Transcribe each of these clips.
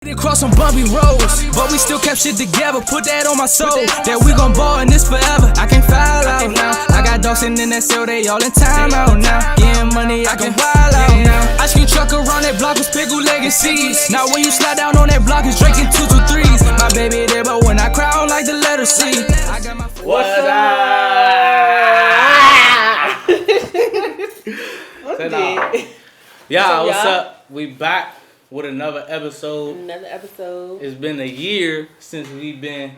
Across some bumpy roads, but we still kept shit together. Put that on my soul, that we gon' ball in this forever. I can't foul out now. I got dogs sitting in that cell, they all in time out now. Getting money, I can wild out now. Ice cream truck around that block with pickle legacies. Now when you slide down on that block, it's drinking 223s. My baby there, but when I cry, I don't like the letter C. I got my What's up? Yeah, what's up? We back with another episode. It's been a year since we've been,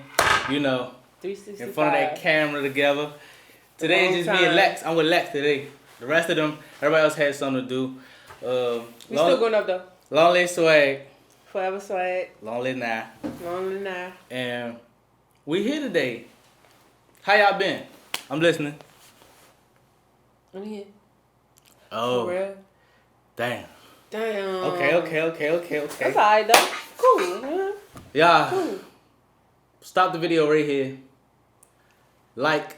in front of that camera together. Today it's just me and Lex. I'm with Lex today. The rest of them, everybody else had something to do. We still going up though. Long live swag. Forever swag. Long live now. Long live now. And we here today. How y'all been? I'm listening. I'm here. Oh. For real? Damn. Okay. Okay. That's alright though. Cool. Man. Yeah. Cool. Stop the video right here. Like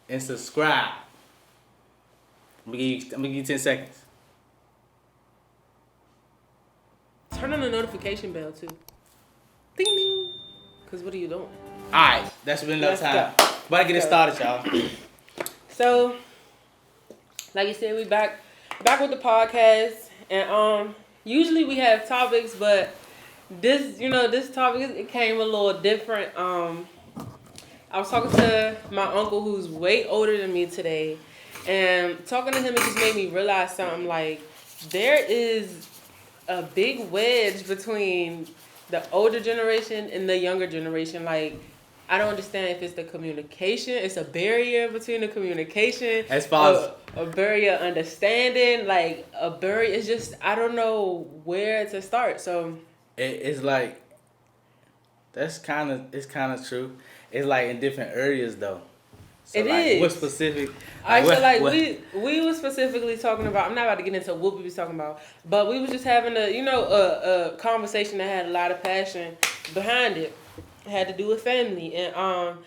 and subscribe. I'm gonna give you 10 seconds. Turn on the notification bell too. Ding ding. Cause what are you doing? Alright, that's been enough time. About to get it started, y'all. So, like you said, we back with the podcast, and usually we have topics, but this topic it came a little different. I was talking to my uncle who's way older than me today, and talking to him, it just made me realize something. Like, there is a big wedge between the older generation and the younger generation. Like, I don't understand if it's the communication. It's a barrier between the communication. As far as a barrier understanding, like a barrier. It's just, I don't know where to start. So it's like it's kind of true. It's like in different areas though. So it like, is. What specific? I feel like we were specifically talking about. I'm not about to get into what we was talking about, but we was just having a conversation that had a lot of passion behind it. It had to do with family, and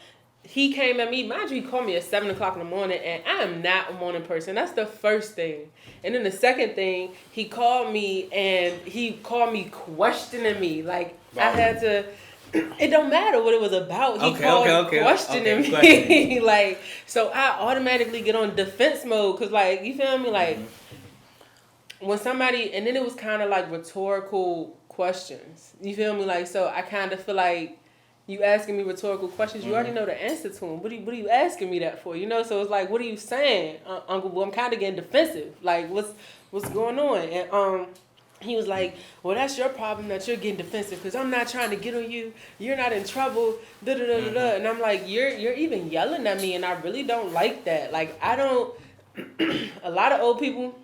he came at me. Mind you, he called me at 7 o'clock in the morning, and I am not a morning person. That's the first thing, and then the second thing, he called me questioning me. Like, I had to. It don't matter what it was about. He called questioning me. Like, so I automatically get on defense mode, cause like, you feel me? Like, when somebody, and then it was kind of like rhetorical questions. You feel me? Like, so I kind of feel like you asking me rhetorical questions. You already know the answer to them. What are you asking me that for? So it's like, what are you saying, Uncle Boo? I'm kind of getting defensive. Like, what's going on? And he was like, well, that's your problem that you're getting defensive, because I'm not trying to get on you. You're not in trouble. And I'm like, you're even yelling at me, and I really don't like that. Like, I don't. A lot of old people,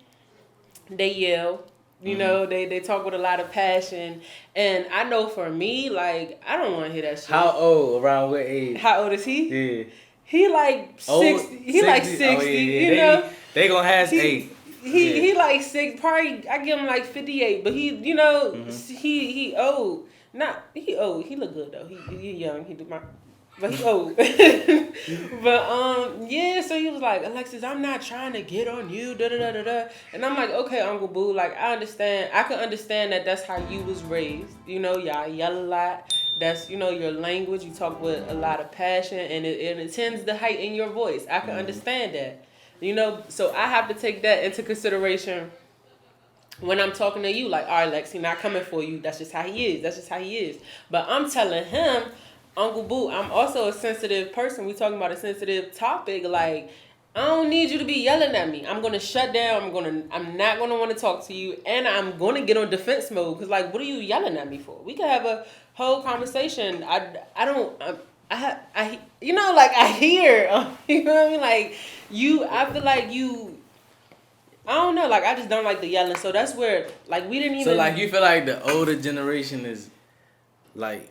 they yell. They talk with a lot of passion, and I know for me, like, I don't want to hear that shit. How old? Around what age? How old is he? Yeah. He like 60. He like 60. Oh, yeah. They gonna have 8. He like 6. Probably I give him like 58. But he he old. Not he old. He look good though. He young. But he old. But yeah. So he was like, Alexis, I'm not trying to get on you. And I'm like, okay, Uncle Boo. Like, I understand. I can understand that that's how you was raised. Y'all yell a lot. That's your language. You talk with a lot of passion, and it tends to heighten your voice. I can understand that. So I have to take that into consideration when I'm talking to you. Like, all right, Lex, he's not coming for you. That's just how he is. But I'm telling him, Uncle Boo, I'm also a sensitive person. We talking about a sensitive topic. Like, I don't need you to be yelling at me. I'm gonna shut down. I'm not gonna want to talk to you, and I'm gonna get on defense mode. Cause like, what are you yelling at me for? We could have a whole conversation. I hear. You know what I mean? Like, I feel like I don't know. Like, I just don't like the yelling. So that's where, like, we didn't even. So like, you feel like the older generation is like.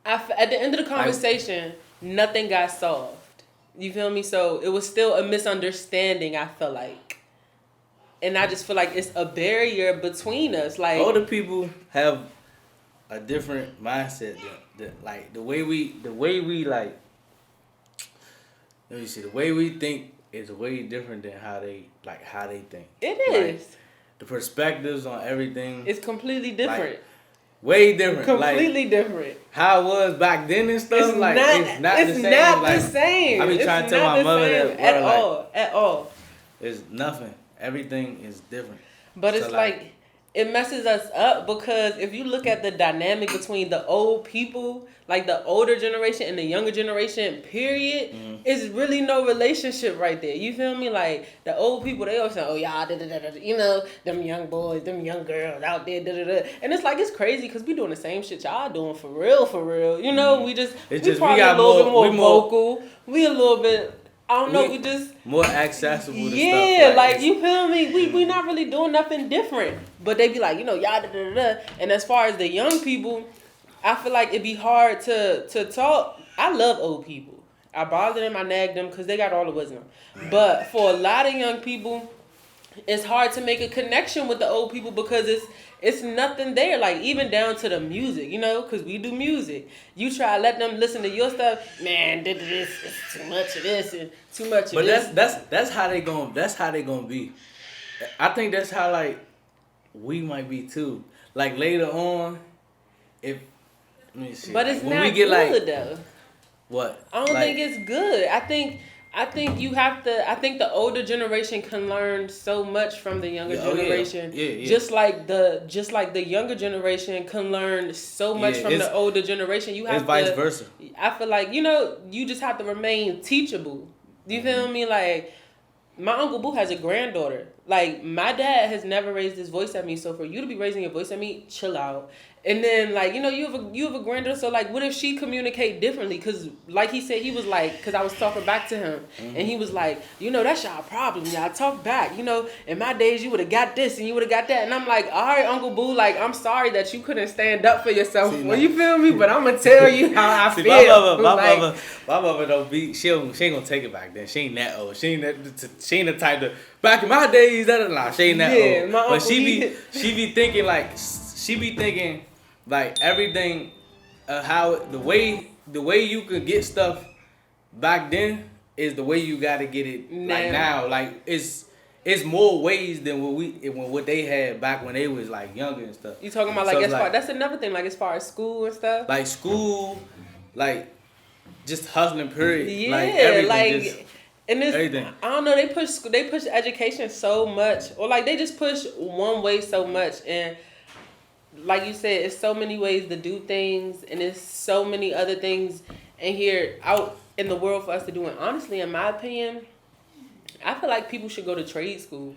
At the end of the conversation, nothing got solved. You feel me? So it was still a misunderstanding, I feel like. And I just feel like it's a barrier between us. Like, older people have a different mindset like the way we like. Let me see. The way we think is way different than how they think. It is. Like, the perspectives on everything. It's completely different. Way different. Completely different. How it was back then and stuff. It's not the same. It's not the same. I be trying to tell my mother that at all. It's nothing. Everything is different. But it's like it messes us up because if you look at the dynamic between the old people, like the older generation and the younger generation, period, it's really no relationship right there. You feel me? Like the old people, they always say, "Oh y'all, you know, them young boys, them young girls out there, and it's like it's crazy because we doing the same shit y'all doing for real. You know, we probably a little bit more vocal. We a little bit. I don't know, we just more accessible to stuff. Yeah, like you feel me? We not really doing nothing different. But they be like, you know, y'all And as far as the young people, I feel like it'd be hard to talk. I love old people. I bother them, I nag them because they got all the wisdom. But for a lot of young people, it's hard to make a connection with the old people because it's nothing there. Like even down to the music, you know, because we do music. You try to let them listen to your stuff, man. This it's too much of this and too much of this. But that's how they gonna be. I think that's how like we might be too. Like later on, if let me see. But it's when not we get good though. What? I don't think it's good. I think you have to. I think the older generation can learn so much from the younger generation. Yeah. Just like the younger generation can learn so much from the older generation. You have it's vice versa. I feel like you just have to remain teachable. You feel me? Like my Uncle Boo has a granddaughter. Like my dad has never raised his voice at me. So for you to be raising your voice at me, chill out. And then, like, you have a granddaughter, so, like, what if she communicate differently? Because, like he said, he was like, because I was talking back to him, and he was like, that's y'all problem, y'all talk back, in my days, you would have got this, and you would have got that, and I'm like, all right, Uncle Boo, like, I'm sorry that you couldn't stand up for yourself, you feel me? But I'm going to tell you how I feel. My mother don't be, she ain't going to take it back then. She ain't that old. She ain't the type to, back in my days, she ain't that old. But she be thinking, like everything, how the way you could get stuff back then is the way you gotta get it like now. Like it's more ways than what they had back when they was like younger and stuff. You talking about like that's another thing, like as far as school and stuff. Like school, like just hustling. Period. Yeah, like everything. Like, and this, everything. I don't know. They push education so much, or like they just push one way so much and. Like you said, it's so many ways to do things, and there's so many other things in here out in the world for us to do. And honestly, in my opinion, I feel like people should go to trade school.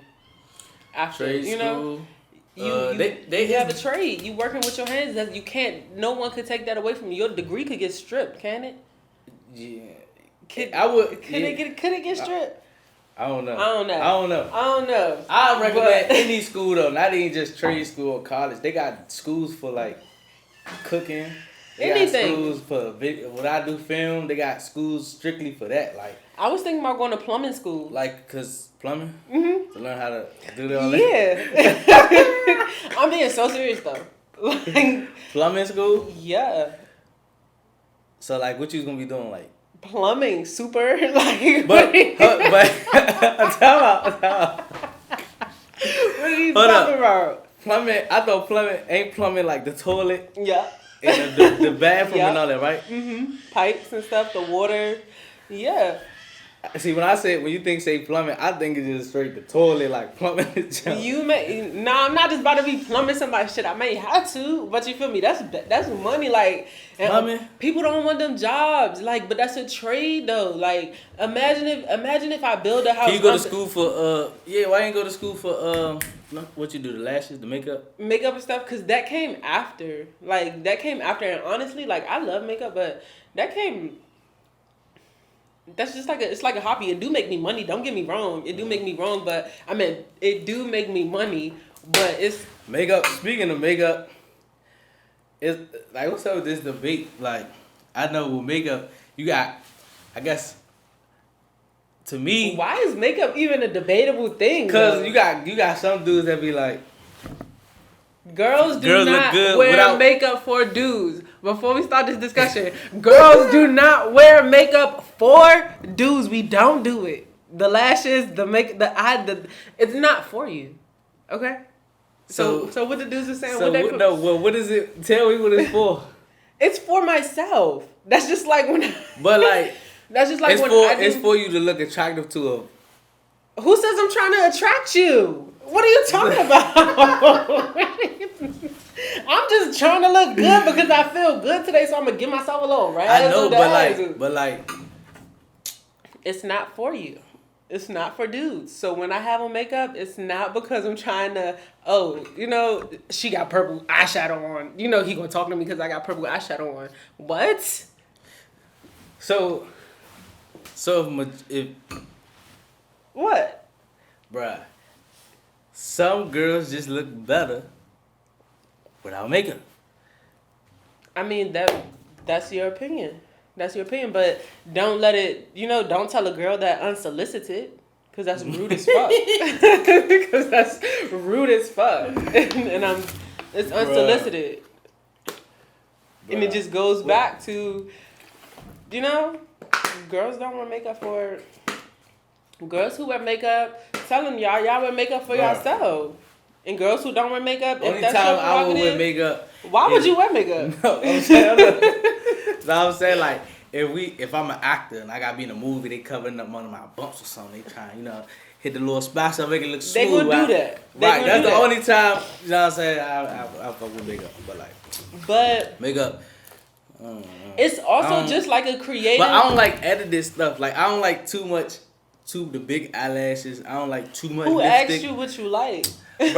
After trade school, they have a trade. You working with your hands. That you can't. No one could take that away from you. Your degree could get stripped, can it? Yeah, could it get stripped? I don't know. I recommend any school though, not even just trade school or college. They got schools for like cooking. They anything. Got schools for video. When I do film, they got schools strictly for that. Like I was thinking about going to plumbing school. Like, cause plumbing to learn how to do that. Yeah. I'm being so serious though. Like plumbing school. Yeah. So like, what you gonna be doing like? Plumbing, super like. But tell out. What are you talking about? Plumbing. I thought plumbing like the toilet. Yeah. And the bathroom and all that, right? Pipes and stuff, the water. Yeah. See, when you say plumbing, I think it's just straight the toilet, like plumbing. I'm not just about to be plumbing somebody's shit. I may have to, but you feel me? That's money, like. Plumbing. People don't want them jobs, like, but that's a trade though. Like, imagine if I build a house. Can you go to school for why ain't go to school for what you do, the lashes, the makeup and stuff? Because that came after. Like, that came after, and honestly, like, I love makeup, but that came. That's just like it's like a hobby. It do make me money. Don't get me wrong. It do make me wrong, but I mean, it do make me money. But it's makeup. Speaking of makeup, it's like what's up with this debate? Like, I know with makeup, you got, I guess, to me. Why is makeup even a debatable thing? Cause you got some dudes that be like. Girls do not wear makeup for dudes. Before we start this discussion, girls do not wear makeup for dudes. We don't do it. The lashes, the makeup, it's not for you. Okay? So what the dudes are saying? So what is it? Tell me what it's for. It's for myself. That's just like when. But like. That's just like it's for you to look attractive to a. Who says I'm trying to attract you? What are you talking about? I'm just trying to look good because I feel good today, so I'm gonna give myself a little razzle. I know, but like, it's not for you. It's not for dudes. So when I have on makeup, it's not because I'm trying to. Oh, she got purple eyeshadow on. He gonna talk to me because I got purple eyeshadow on. What? So if what? Bruh, some girls just look better without makeup. I mean, that's your opinion. That's your opinion, but don't let it, don't tell a girl that unsolicited, because that's rude as fuck. Because that's rude as fuck. And it's unsolicited. Bruh. And it just goes back to, girls don't wear makeup for... Girls who wear makeup, tell them y'all wear makeup for yourself. And girls who don't wear makeup, only time I would wear makeup. Why would you wear makeup? No, I'm saying like if I'm an actor and I gotta be in a movie, they covering up one of my bumps or something. They trying, hit the little spots up, make it look smooth. They gonna do that. Right, that's the only time. You know what I'm saying? I fuck with makeup, but makeup. It's also just like a creative. But I don't like edited stuff. Like I don't like the big eyelashes. I don't like too much. Who lipstick. asked you what you like? Bruh,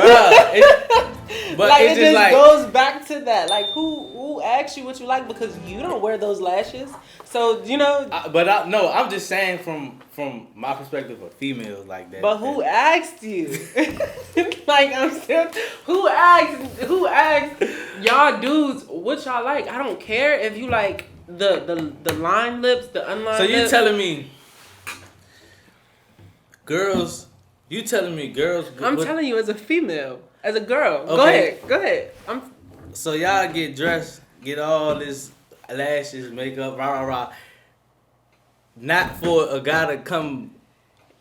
but like it's it just goes back to that. Like who asked you what you like, because you don't wear those lashes. So I'm just saying from my perspective of females like that. But who asked you? Like I'm still. Who asked y'all dudes what y'all like? I don't care if you like the line lips, the unlined. So you lips. telling me girls? You telling me girls? I'm telling you as a female, as a girl. Okay. Go ahead. So y'all get dressed, get all this lashes, makeup, rah. Not for a guy to come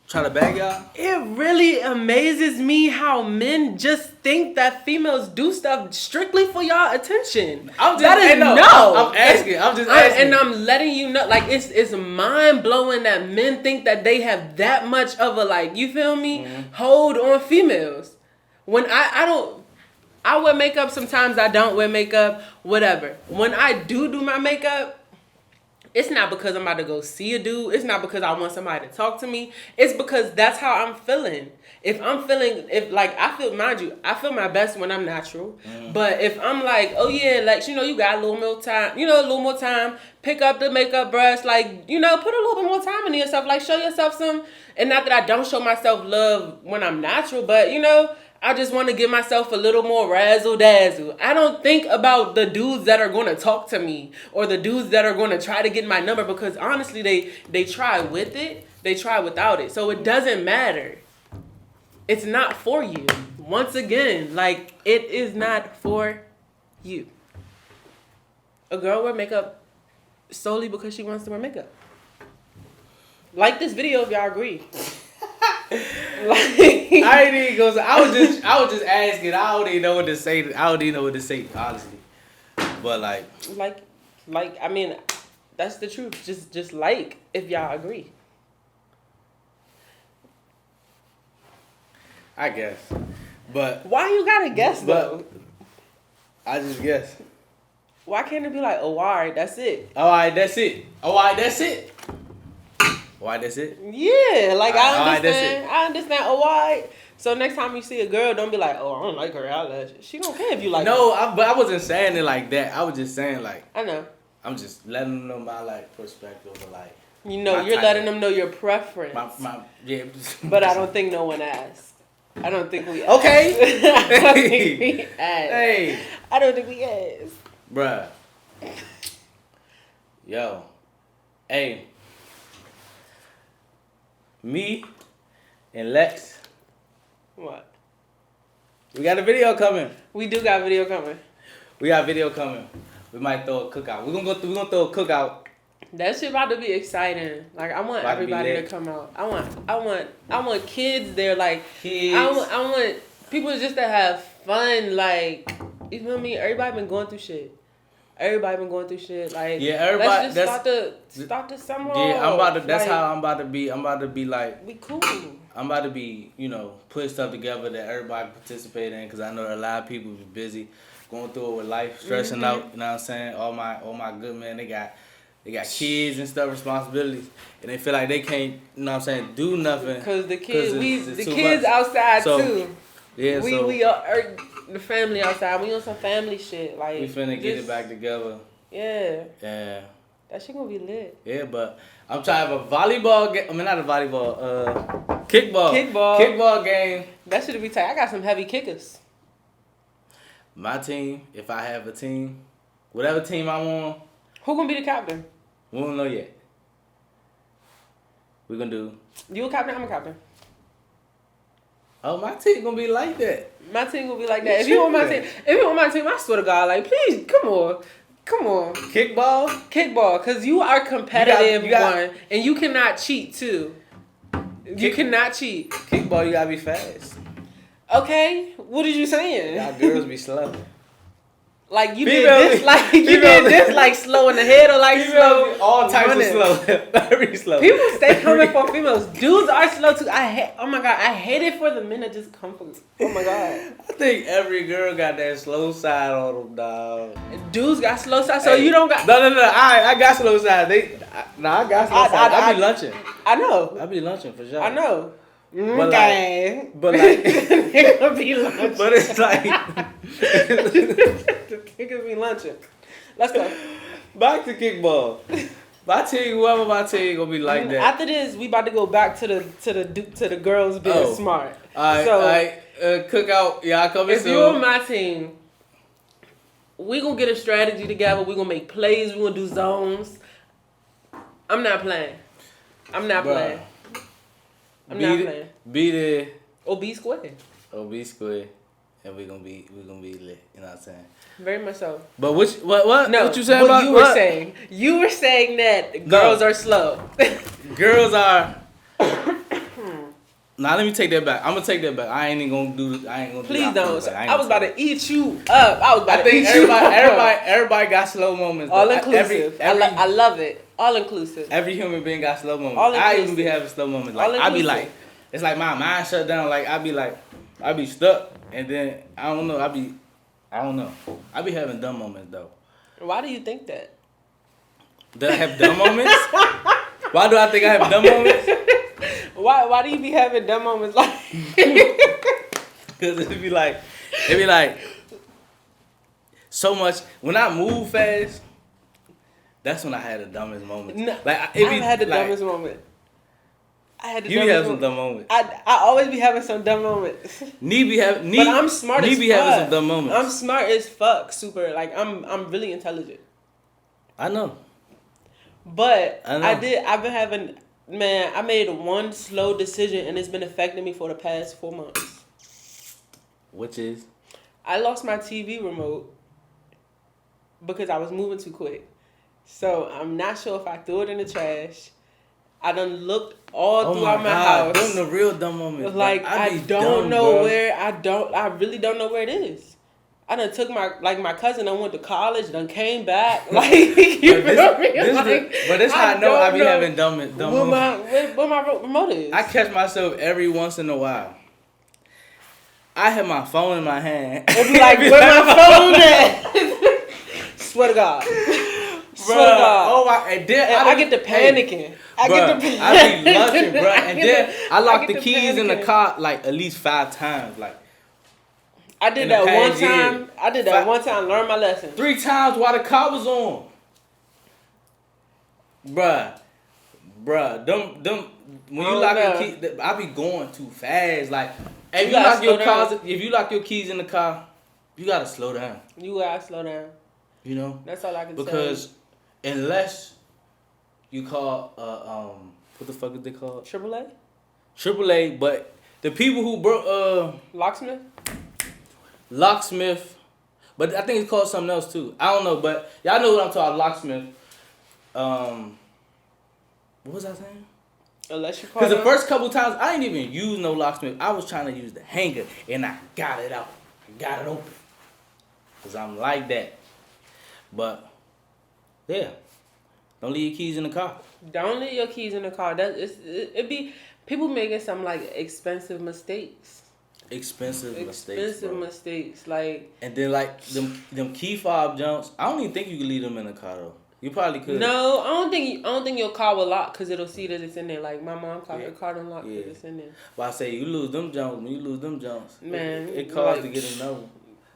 try to bag y'all? It really amazes me how men just think that females do stuff strictly for y'all attention. I'm asking. And I'm letting you know, like, it's mind blowing that men think that they have that much of a, like, you feel me, hold on females. When I wear makeup, sometimes I don't wear makeup, whatever. When I do my makeup, it's not because I'm about to go see a dude. It's not because I want somebody to talk to me. It's because that's how I'm feeling. I feel my best when I'm natural. But if I'm like, oh yeah, like, you got a little more time, pick up the makeup brush, like, put a little bit more time into yourself, like, show yourself some, and not that I don't show myself love when I'm natural, but, I just want to give myself a little more razzle dazzle. I don't think about the dudes that are going to talk to me or the dudes that are going to try to get my number, because honestly, they try with it, they try without it. So it doesn't matter. It's not for you. Once again, like, it is not for you. A girl wear makeup solely because she wants to wear makeup. Like this video if y'all agree. I ain't even go. I was just asking. I don't even know what to say. Honestly, but like, I mean, that's the truth. Just like if y'all agree. I guess, but why you gotta guess though? I just guess. Why can't it be like, oh, all right, that's it? All right, that's it. All right, that's it. Why that's it? Yeah, like I understand. I understand. Oh, why? So next time you see a girl, don't be like, oh, I don't like her eyelashes. She don't care if you like. No, but I wasn't saying it like that. I was just saying like. I know. I'm just letting them know my like perspective of like. You're letting them know your preference. Yeah. But I don't think no one asked. I don't think we asked. Okay. I don't think we asked. Hey. I don't think we asked. Bruh. Yo. Hey. Me and Lex. What? We got a video coming. We do got video coming. We might throw a cookout. We're gonna throw a cookout. That shit about to be exciting. Like, I want everybody to come out. I want kids there. Like, kids. I want People just to have fun, like, you feel me? Everybody been going through shit. Like, yeah, everybody. Let's just start the summer. Yeah, I'm about to. That's like, how I'm about to be. I'm about to be like. We cool. I'm about to be, put stuff together that everybody participate in, because I know that a lot of people be busy going through it with life, stressing out. You know what I'm saying? All my good men, they got kids and stuff, responsibilities, and they feel like they can't, you know what I'm saying, do nothing. Because the kids, it's the kids much. outside so, too. Yeah, we are the family outside. We on some family shit. Like, we finna get it back together. Yeah. Yeah. That shit gonna be lit. Yeah, but I'm trying to have a volleyball game. I mean, not a volleyball. Kickball game. That should be tight. I got some heavy kickers. My team, if I have a team, whatever team I'm on. Who gonna be the captain? We don't know yet. We're gonna do. You a captain? I'm a captain. Oh, my team gonna be like that. My team gonna be like that. If you want my team, I swear to God, like, please, come on. Kickball, cause you are competitive, one, and you cannot cheat too. You cannot cheat. Kickball, you gotta be fast. Okay, what are you saying? Y'all girls be slow. Like you did this like slow in the head or like slow. All types of slow. Very slow. People stay coming for females. Dudes are slow too. Oh my God, I hate it for the men that just come for. Oh my God. I think every girl got that slow side on them, dog. Dudes got slow side, so you don't got. No. I got slow side. I got slow side. I be lunching. I know. I be lunching for sure. I know. Okay. But be lunching. But it's like the niggas be lunching. Let's go. Back to kickball. Whoever my team gonna be like that. After this, we about to go back to the girls being smart. Alright, cookout. Y'all coming soon. If you're on my team, we gonna get a strategy together. We gonna make plays. We gonna do zones. I'm not playing. I'm not playing. Be there. OB square. OB square. And we gonna be lit. You know what I'm saying? Very much so. But what? No, what you saying about you were saying? You were saying that girls are slow. Girls are. Nah, let me take that back. I'm gonna take that back. I ain't gonna do. Please don't. I was about to eat you up. Everybody got slow moments. All inclusive. I love it. All inclusive. Every human being got slow moments. I even be having slow moments. Like I be like, it's like my mind shut down. Like I be stuck, and then I don't know. I be having dumb moments though. Why do you think that? Do I have dumb moments? Why do I think I have dumb moments? Why do you be having dumb moments like? Because it be like so much. When I move fast, that's when I had the dumbest moments. No, I had the dumbest moment. You be having some dumb moments. I always be having some dumb moments. But I'm smart as fuck. be having some dumb moments. I'm smart as fuck. Super. Like I'm really intelligent. I know. But I've been having. Man, I made one slow decision and it's been affecting me for the past 4 months. Which is? I lost my TV remote because I was moving too quick. So I'm not sure if I threw it in the trash. I done looked all throughout my house. Them the real dumb moments. Like I really don't know where it is. I done took my cousin. I went to college. Done came back. Like you feel me? But this how I know I be having dumb moments. Where my remote is? I catch myself every once in a while. I have my phone in my hand. It be like, where my phone at? Swear to God. Swear to God. Oh my! And then I get to panicking. I be lunching, bro. And then I lock the keys in the car like at least 5 times, like. I did that one time. I did that one time. Learned my lesson. 3 times while the car was on. Bruh. Them. When you lock your keys, I be going too fast. Like, if you lock your keys in the car, you gotta slow down. You gotta slow down. You know. That's all I can say. Because unless you call what the fuck is they called? AAA, but the people who broke Locksmith, but I think it's called something else too. I don't know, but y'all know what I'm talking about. Locksmith. What was I saying? Unless you call Because the first couple times, I didn't even use no locksmith. I was trying to use the hanger, and I got it out. I got it open. Because I'm like that. But, yeah. Don't leave your keys in the car. Don't leave your keys in the car. It be people making some like expensive mistakes. Expensive mistakes, like. And then like them key fob jumps. I don't even think you could leave them in the car though. You probably could. No, I don't think your car will lock because it'll see that it's in there. Like my mom called her car don't lock because it's in there. But I say you lose them jumps. When you lose them jumps, man, it costs to get another one.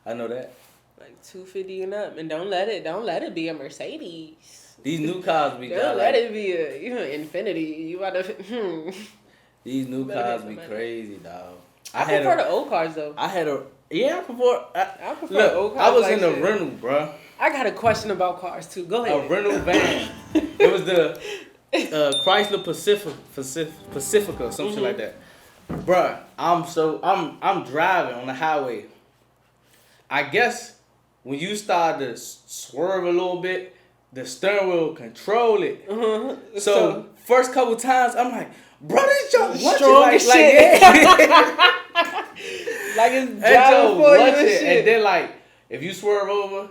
I know that. Like $250 and up, and don't let it be a Mercedes. These new cars be. Don't let it be a Infinity. You gotta. These new cars be crazy, dog. I prefer the old cars though. I prefer. I prefer old cars. I was in the rental, bro. I got a question about cars too. Go ahead. A rental van. It was the Chrysler Pacifica, some shit like that. Bruh, I'm driving on the highway. I guess when you start to swerve a little bit, the steering wheel control it. So first couple times, I'm like, bro, this junk strong as shit. Like it's driving for you and shit. And then like, if you swerve over,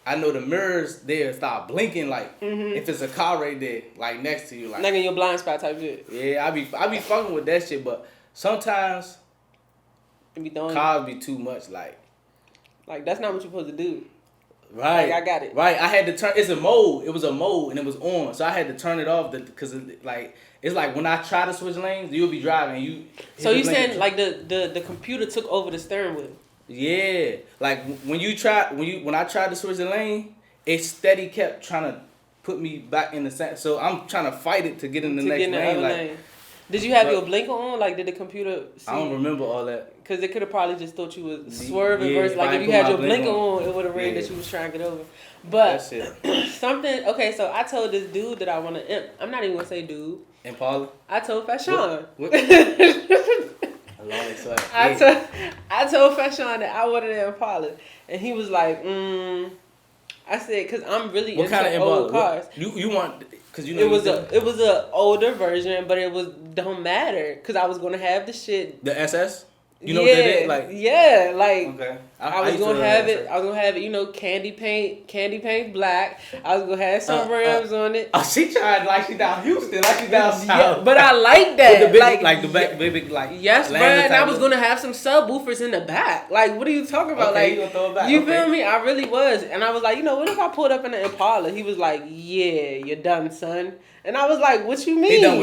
I know the mirrors there start blinking like if it's a car right there, like next to you, like in your blind spot type shit. Yeah, I be fucking with that shit, but sometimes cars be too much, like that's not what you're supposed to do. Right. Like, I got it. Right. I had to turn. It's a mode. It was a mode and it was on, so I had to turn it off because it's like when I try to switch lanes, you'll be driving. And you. So you saying like the computer took over the steering wheel? Yeah. Like when I tried to switch the lane, it steady kept trying to put me back in the same. So I'm trying to fight it to get in the next lane. Like, did you have your blinker on? Like, did the computer see? I don't remember all that. Because it could have probably just thought you was swerving versus like if you had your blinker on, it would have read that you was trying to get over. But something. Okay, so I told this dude that I want to. I'm not even gonna say dude. Impala. I told Fashawn. I told Fashawn that I wanted an Impala, and he was like, I said, because I'm really what into kind of old cars. You want? Because you know it was a older version, but it don't matter because I was gonna have the shit. The SS. You know what that is? Like okay. I was gonna have it. I was gonna have it. You know, candy paint black. I was gonna have some rims on it. Oh, she tried like she down Houston, like she down south. Yeah, but I like that. With the big yes, bro. And I was gonna have some subwoofers in the back. Like, what are you talking about? Okay, like, you gonna throw it back? You feel me? I really was, and I was like, you know, what if I pulled up in an Impala? He was like, yeah, you're done, son. And I was like, what you mean? He done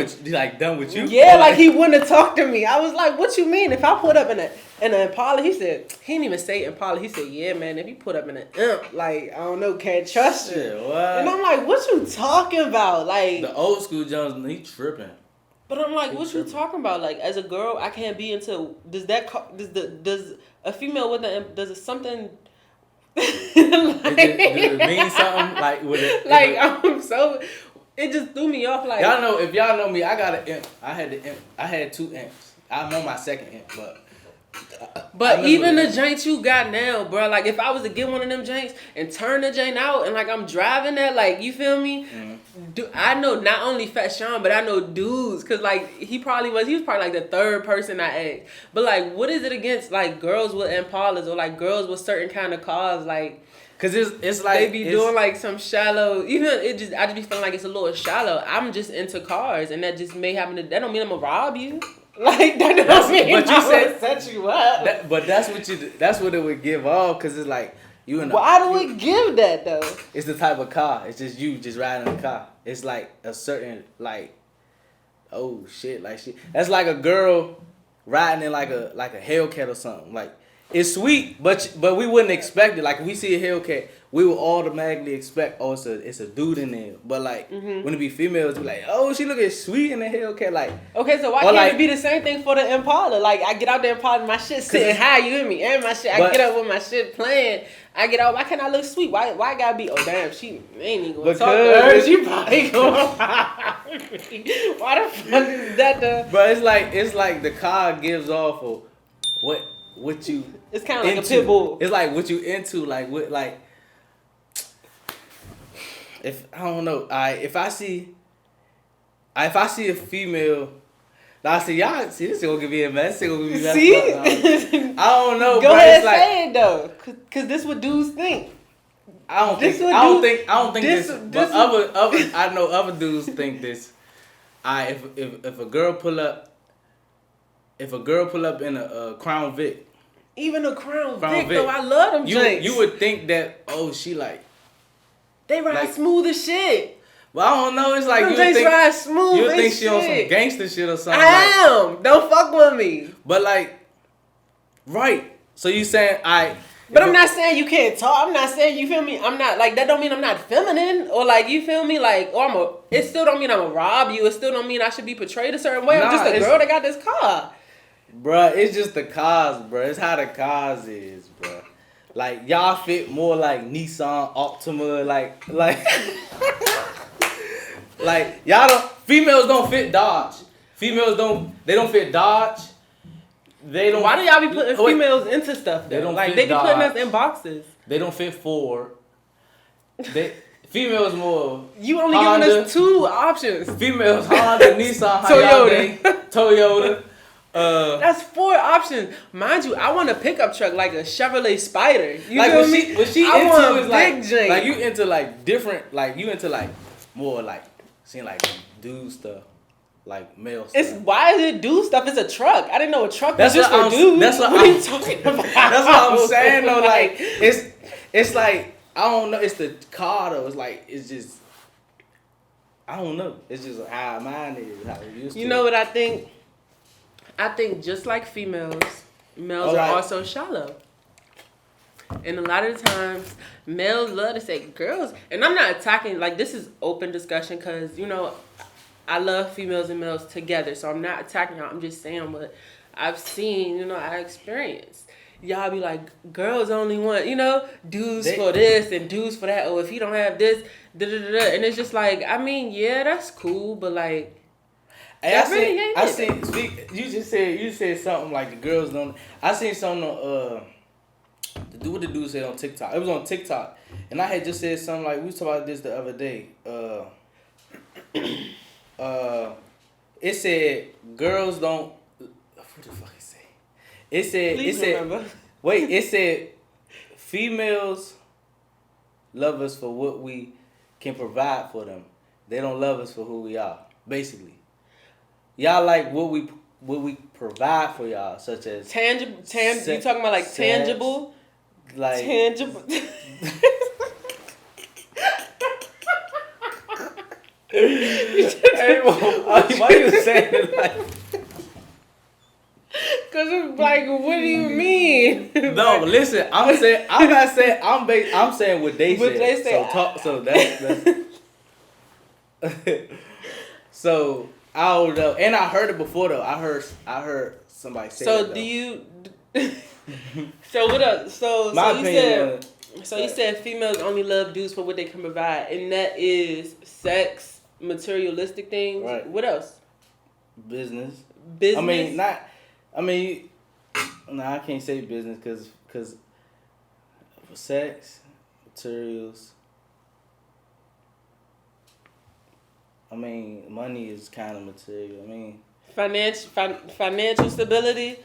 with you? Yeah, like he wouldn't have talked to me. I was like, what you mean? If I put up in an Impala, he said, he didn't even say Impala. He said, yeah, man, if you put up in an Imp, like, I don't know, can't trust you. Shit, what? And I'm like, what you talking about? Like, the old school Jones, he tripping. But I'm like, what you talking about? Like, as a girl, I can't be into, does a female with an Imp, does it something... does it mean something? Like, with it? Like, I'm so... It just threw me off. Like, y'all know, if y'all know me, I got an Imp. I had 2 Imps. I'm on my second Imp, but even the janks you got now, bro. Like, if I was to get one of them janks and turn the jank out and like I'm driving that, like, you feel me? I know not only Fat Sean, but I know dudes, cause like he was probably like the 3rd person I asked. But like, what is it against like girls with Impalas or like girls with certain kind of cars, like? Cause it's like they be doing like some shallow. Even I just be feeling like it's a little shallow. I'm just into cars, and that just may happen to. That don't mean I'm gonna rob you. Like that don't mean but you said set you up. But that's what it would give off. Cause it's like you in. Why do it give that though? It's the type of car. It's just you just riding a car. It's like a certain like, oh shit, like shit. That's like a girl riding in like a Hellcat or something like. It's sweet, but we wouldn't expect it. Like, if we see a Hellcat, we will automatically expect, oh, it's a dude in there. But, like, when it be females, we like, oh, she looking sweet in the Hellcat. Like, okay, so why can't it be the same thing for the Impala? Like, I get out the Impala, my shit sitting high, you hear me? And my shit, I get up with my shit playing. I get out, why can't I look sweet? Why I gotta be, oh, damn, she ain't even gonna talk to her. She probably gonna why the fuck is that the... But it's like the car gives off of what you... It's kind of like a pit bull. It's like what you into, like what, like if I don't know, if I see a female I see y'all. See, this is gonna be a mess. This is gonna be messed See? up. I don't know. Go bro. ahead, It's like, say it though, cause this what dudes think. I don't think this. But other I know other dudes think this. If a girl pull up in a Crown Vic. Even a Crown Vic though, I love them drinks. You would think that she like. They ride smooth as shit. Well, I don't know. It's like them you would think ride smooth. You would think she on some gangster shit or something. I am. Don't fuck with me. But like, right. So you saying But I'm not saying you can't talk. I'm not saying, you feel me? I'm not, like, that don't mean I'm not feminine. Or, like, you feel me? Like, it still don't mean I'm gonna rob you. It still don't mean I should be portrayed a certain way. I'm just a girl that got this car. Bruh, it's just the cars, bruh. It's how the cars is, bruh. Like, y'all fit more like Nissan Altima, like, like, females don't fit Dodge. Females don't fit Dodge. They don't. Why do y'all be putting females into stuff? They don't like. They be putting us in boxes. They don't fit Ford. Females more. You only Honda, giving us 2 options. Females Honda, Nissan, Toyota. That's 4 options, mind you. I want a pickup truck like a Chevrolet Spider. You like feel me? What she I into want is like you into like different, like you into like more like seeing like dude stuff. Like male stuff. Why is it dude stuff? It's a truck. I didn't know a truck was just for dudes. That's what are you talking about? That's what I'm saying though. Like it's like I don't know. It's the car though. It's like it's just I don't know. It's just how mine is. How it used to. You know what I think? I think just like females, males are also shallow. And a lot of the times, males love to say girls. And I'm not attacking. Like this is open discussion because I love females and males together, so I'm not attacking y'all. I'm just saying what I've seen, I experienced. Y'all be like, girls only want, dudes for this and dudes for that. Oh, if he don't have this, da-da-da-da. And it's just like, I mean, yeah, that's cool, but like, you said something like the girls don't. I seen something on, what the dude said on TikTok. It was on TikTok, and I had just said something like, we was talking about this the other day. It said girls don't. What the fuck it say? It said females love us for what we can provide for them. They don't love us for who we are. Basically, y'all like what we provide for y'all, such as tangible. You talking about like tangible? Like tangible. Hey, why you saying it like? Cause it's like, what do you mean? No, listen. I'm saying what they say. So that's. So I don't know, and I heard it before though. I heard somebody say. So that, do you? So what else? So you said females only love dudes for what they can provide, and that is sex, materialistic things. Right. What else? Business. I can't say business because sex, materials. Money is kind of material. Financial stability.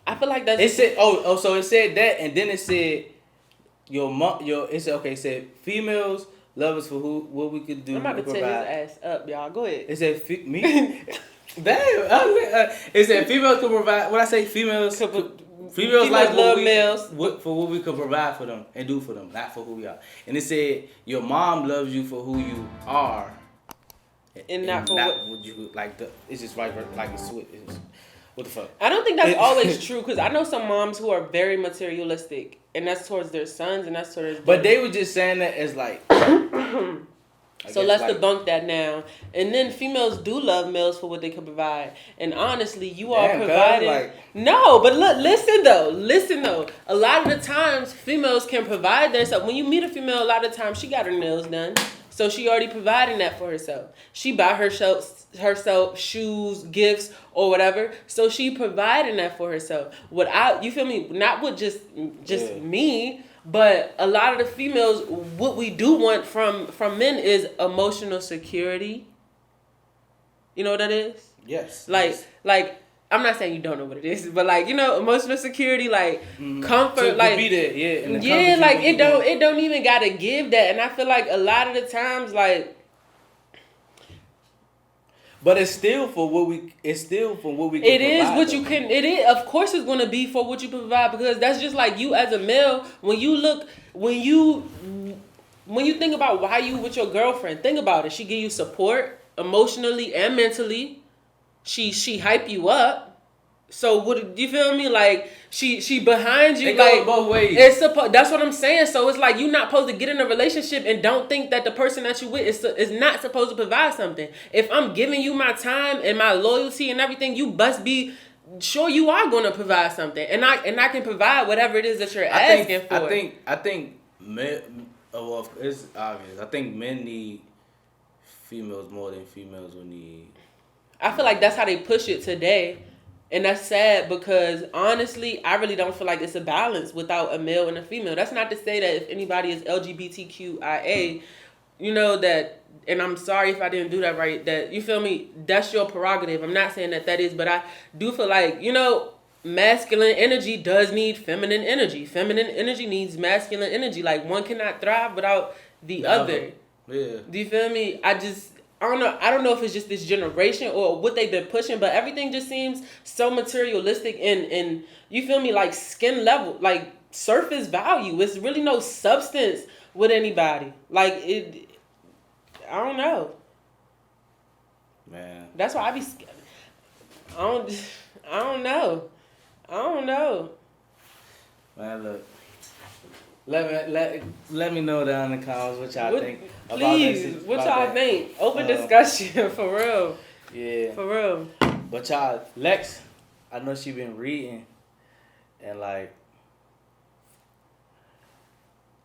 I feel like that's. It said so it said that, and then it said it said females love us for what we could do. I'm about to tear his ass up, y'all. Go ahead. It said me. Damn. It said females can provide. What I say, females like love males for what we can provide for them and do for them, not for who we are. And it said your mom loves you for who you are, and not for what you like. It's just like a switch. What the fuck? I don't think that's always true because I know some moms who are very materialistic, and that's towards their sons, and that's towards. But they were just saying that as like. So let's debunk that now. And then females do love males for what they can provide. And honestly, you are providing. No, but look, listen though. A lot of the times, females can provide themselves. When you meet a female, a lot of times she got her nails done. So she already providing that for herself. She buy herself shoes, gifts, or whatever. So she providing that for herself. You feel me? Not with just me. But a lot of the females, what we do want from men is emotional security. You know what that is? Yes. Like I'm not saying you don't know what it is, but like, you know, emotional security, like comfort, to like be there, yeah, yeah, like it don't even gotta give that, and I feel like a lot of the times, like. But it's still for what we. It is what you can. It is, of course, it's gonna be for what you provide, because that's just like you as a male. When you think about why you with your girlfriend, think about it. She give you support emotionally and mentally. She hype you up. So what do you feel me? Like she behind you. It like goes both ways. That's what I'm saying. So it's like you're not supposed to get in a relationship and don't think that the person that you with is not supposed to provide something. If I'm giving you my time and my loyalty and everything, you must be sure you are going to provide something, and I can provide whatever it is that you're asking for. I think men. Well, it's obvious. I think men need females more than females will need. I feel like that's how they push it today. And that's sad, because honestly, I really don't feel like it's a balance without a male and a female. That's not to say that if anybody is LGBTQIA, you know, that, and I'm sorry if I didn't do that right, that, you feel me, that's your prerogative. I'm not saying that is, but I do feel like, you know, masculine energy does need feminine energy. Feminine energy needs masculine energy. Like, one cannot thrive without the other. Yeah. Do you feel me? I don't know if it's just this generation or what they've been pushing, but everything just seems so materialistic and you feel me, like skin level, like surface value. It's really no substance with anybody. Like it, I don't know. Man. That's why I be scared. I don't know. Man, look. Let me know down in the comments what y'all think about please, what y'all think? Open discussion, for real. Yeah. For real. But y'all, Lex, I know she been reading, and like,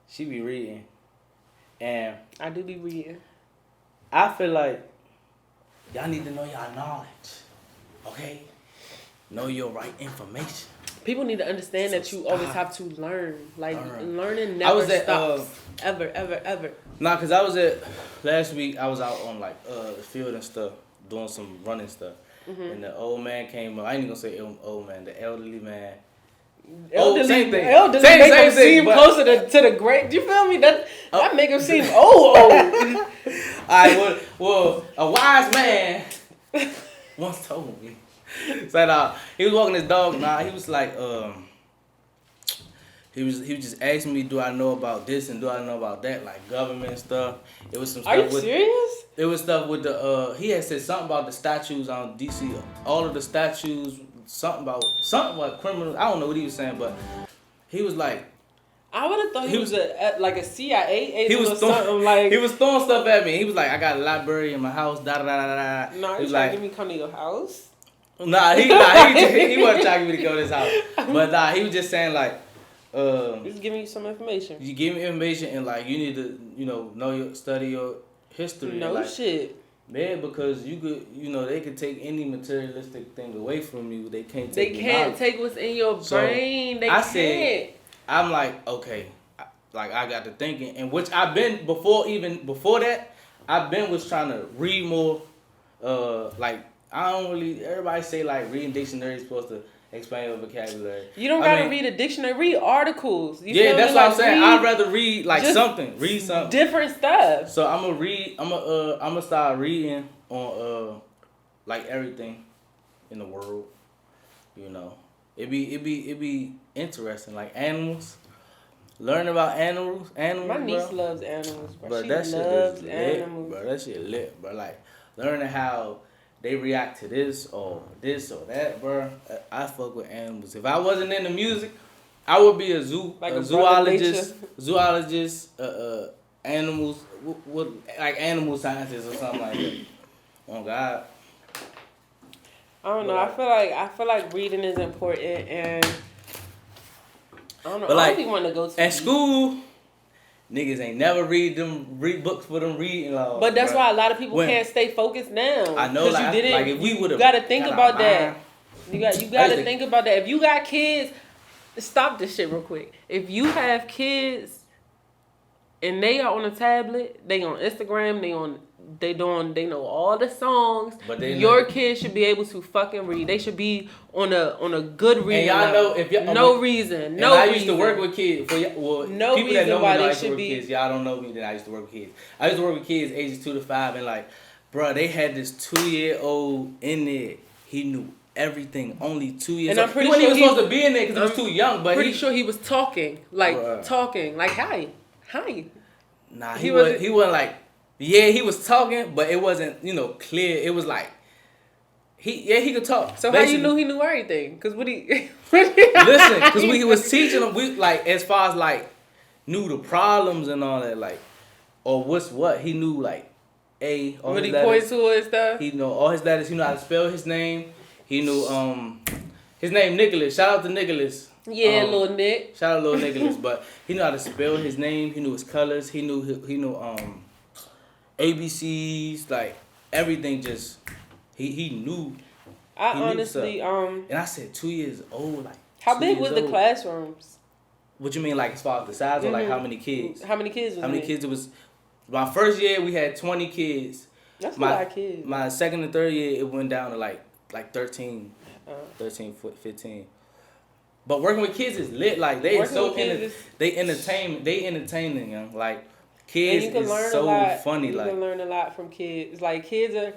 she be reading, and I do be reading. I feel like y'all need to know y'all knowledge, okay? Know your right information. People need to understand that you always have to learn. Like, learning never stops. Ever. Nah, because I was last week, I was out on, like, the field and stuff, doing some running stuff. Mm-hmm. And the old man came up. I ain't even going to say old man, the elderly man. Same thing. Elderly make him seem closer to the great. Do you feel me? That make him seem old. All right, well, a wise man once told me. So he was walking his dog. He was like, he was just asking me, do I know about this and do I know about that, like government stuff. It was some stuff. Are you serious? It was stuff with the he had said something about the statues on DC. All of the statues, something about criminals. I don't know what he was saying, but he was like, I would have thought he was like a CIA agent. He was or something like. He was throwing stuff at me. He was like, I got a library in my house. Da da da da da. No, he was like, give me come to your house. Nah, he wasn't trying me to go to his house. But he was just saying like, he's giving you some information. You give me information and like you need to study your history. No like, shit. Man, because you could they could take any materialistic thing away from you. They can't take. They can't take what's in your brain. They can't. I'm like, okay, like I got to thinking, and which I've been before that, I've been was trying to read more, like. I don't really. Everybody say like reading dictionary is supposed to expand your vocabulary. You don't gotta read a dictionary. Read articles. That's what I'm saying. I'd rather read like something. Read something. Different stuff. So I'm gonna read. I'm gonna start reading on like everything in the world. You know, it be interesting. Like animals. Learn about animals. My niece loves animals, bro. She loves animals. Bro, that shit lit, bro. Like learning how they react to this or that, bro. I fuck with animals. If I wasn't into music, I would be a zoologist, animals, like animal scientist or something like that. Oh God. I don't know. I feel like reading is important, and I don't know. I really want to go to at school. Niggas ain't never read books for them reading laws. But that's why a lot of people can't stay focused now. I know, like, you didn't. Like if we would have, you gotta think about that. You gotta think about that. If you got kids, stop this shit real quick. If you have kids, and they are on a tablet, they on Instagram, they know all the songs. But your kids should be able to fucking read. They should be on a good reading. And y'all know if y'all no reason. I used to work with kids. No people that know me why know I they used to should work be. with kids. Y'all don't know me, then I used to work with kids. I used to work with kids ages 2 to 5, and like, bro, they had this 2-year-old in there. He knew everything. Only 2 years. And I'm pretty he wasn't sure even supposed to be in there because he was too young. But pretty sure he was talking like hi. Nah, he wasn't like. Yeah, he was talking, but it wasn't, clear. It was like, he could talk. So basically, how you knew he knew everything? Because listen, because he was teaching him, we like, as far as like, knew the problems and all that, like, or what's what, he knew like, all when his he letters. points to it and stuff? He knew all his letters, he knew how to spell his name, he knew, his name Nicholas, shout out to Nicholas. Yeah, little Nick. Shout out little Nicholas, but he knew how to spell his name, he knew his colors, he knew ABCs, like everything. Just he knew. I honestly and I said 2 years old, like. How big was the classrooms? What you mean, like as far as the size, or like how many kids? How many kids? Kids it was? My first year we had 20 kids. That's a lot of kids. My second and third year it went down to like 13, 15. But working with kids is lit. Like they entertaining, young. Like kids is so funny. You like can learn a lot from kids. Like kids are,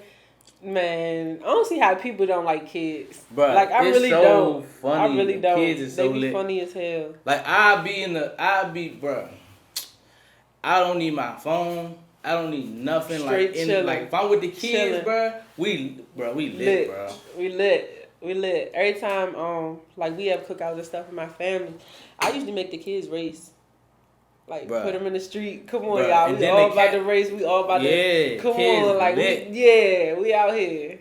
man. I don't see how people don't like kids. Bruh, like I really so don't. Funny. I really don't. Kids is so they be lit. funny as hell. Like bruh. I don't need my phone. I don't need nothing. Straight chilling. Like if I'm with the kids, bruh, we lit, bro. We lit. Every time like we have cookouts and stuff in my family, I usually make the kids race. Like put them in the street. Come on, y'all. We all about to race. We all about to. Come on, like we out here.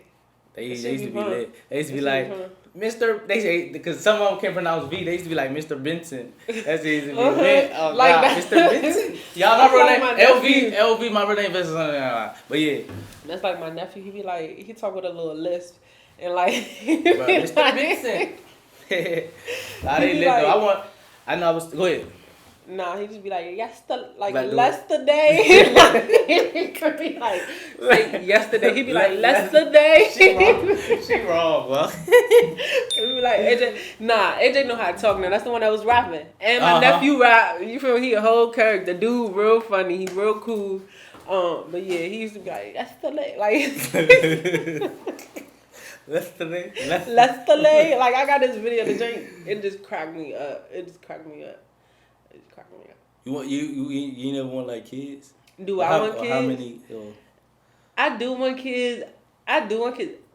They used to be lit. They used to be like, Mr. They say because some of them can't pronounce V. They used to be like Mr. Benson. That's easy to be oh, like God, Mr. Benson. Y'all my real name LV. My real name is something. But yeah, that's like my nephew. He be like he talk with a little lisp and like Mr. Benson. I didn't lit though. Go ahead. Nah, he just be like yesterday. He could be like yesterday. He be like yesterday. She wrong, bro. He be like AJ. Nah, AJ know how to talk now. That's the one that was rapping. And my nephew rap. You feel me? He a whole character. Dude, real funny. He real cool. But yeah, he used to be like yesterday. Yesterday. Like I got this video to drink. It just cracked me up. You never want like kids? Do I want kids? How many? I do want kids.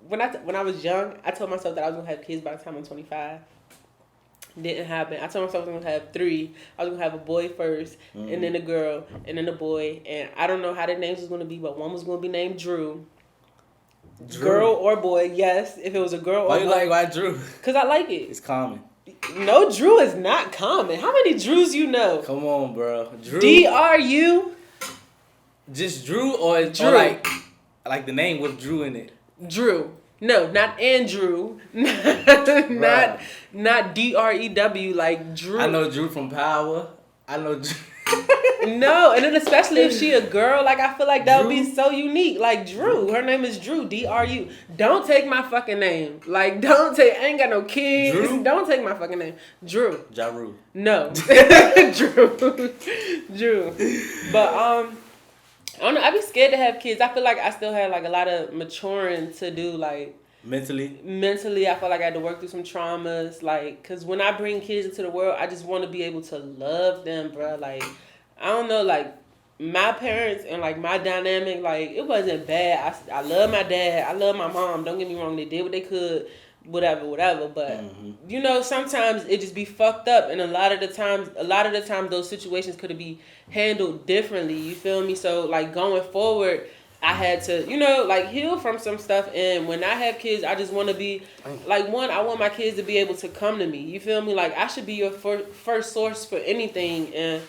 When I was young, I told myself that I was gonna have kids by the time I'm 25. Didn't happen. I told myself I was gonna have 3. I was gonna have a boy first, and then a girl, and then a boy. And I don't know how the names was gonna be, but one was gonna be named Drew. Girl or boy, yes. If it was a girl or boy. Why Drew? Because I like it. It's common. No, Drew is not common. How many Drews you know? Come on, bro. Drew. DRU? Just Drew or like the name with Drew in it? Drew. No, not Andrew. not DREW, like Drew. I know Drew from Power. I know Drew. No, and then especially if she a girl, like I feel like that would be so unique. Like Drew, her name is Drew, DRU. Don't take my fucking name. Like I ain't got no kids. Drew? Don't take my fucking name. Drew. Jaru. No. Drew. But I don't know. I be scared to have kids. I feel like I still have like a lot of maturing to do, like mentally. I feel like I had to work through some traumas, like, cause when I bring kids into the world, I just want to be able to love them, bro. Like, I don't know, like my parents and like my dynamic, like it wasn't bad. I love my dad. I love my mom. Don't get me wrong. They did what they could, whatever. But you know, sometimes it just be fucked up, and a lot of the times, those situations could be handled differently. You feel me? So like going forward, I had to, you know, like heal from some stuff. And when I have kids, I just want to be like, one, I want my kids to be able to come to me. You feel me? Like I should be your first source for anything. And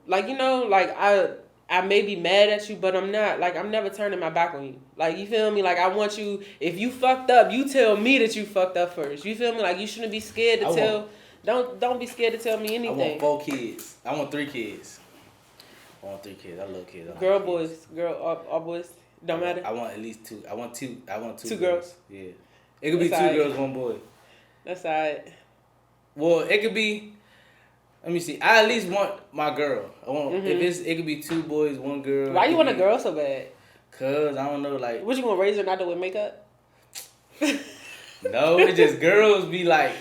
like, you know, like I may be mad at you, but I'm not. Like I'm never turning my back on you. Like you feel me? Like I want you. If you fucked up, you tell me that you fucked up first. You feel me? Like you shouldn't be scared to tell. Don't be scared to tell me anything. I want 4 kids. I want 3 kids. I want 3 kids. I love kids. Girl, boys, all boys. Don't matter. I want at least 2. I want 2. Two girls. Yeah. It could be 2 girls, 1 boy. That's alright. Well, it could be. Let me see. I at least want my girl. I want if it could be 2 boys, 1 girl. Why you want a girl so bad? Cause I don't know, like. What you gonna raise her not to wear makeup? No, it's just girls be like,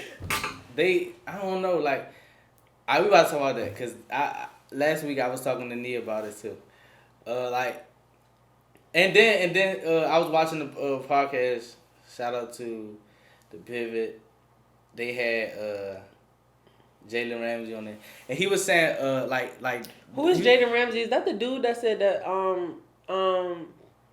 I don't know, like. We about to talk about that, cause last week I was talking to Nia about it too. And then I was watching the podcast. Shout out to the Pivot. They had Jalen Ramsey on there, and he was saying like. Who is Jalen Ramsey? Is that the dude that said that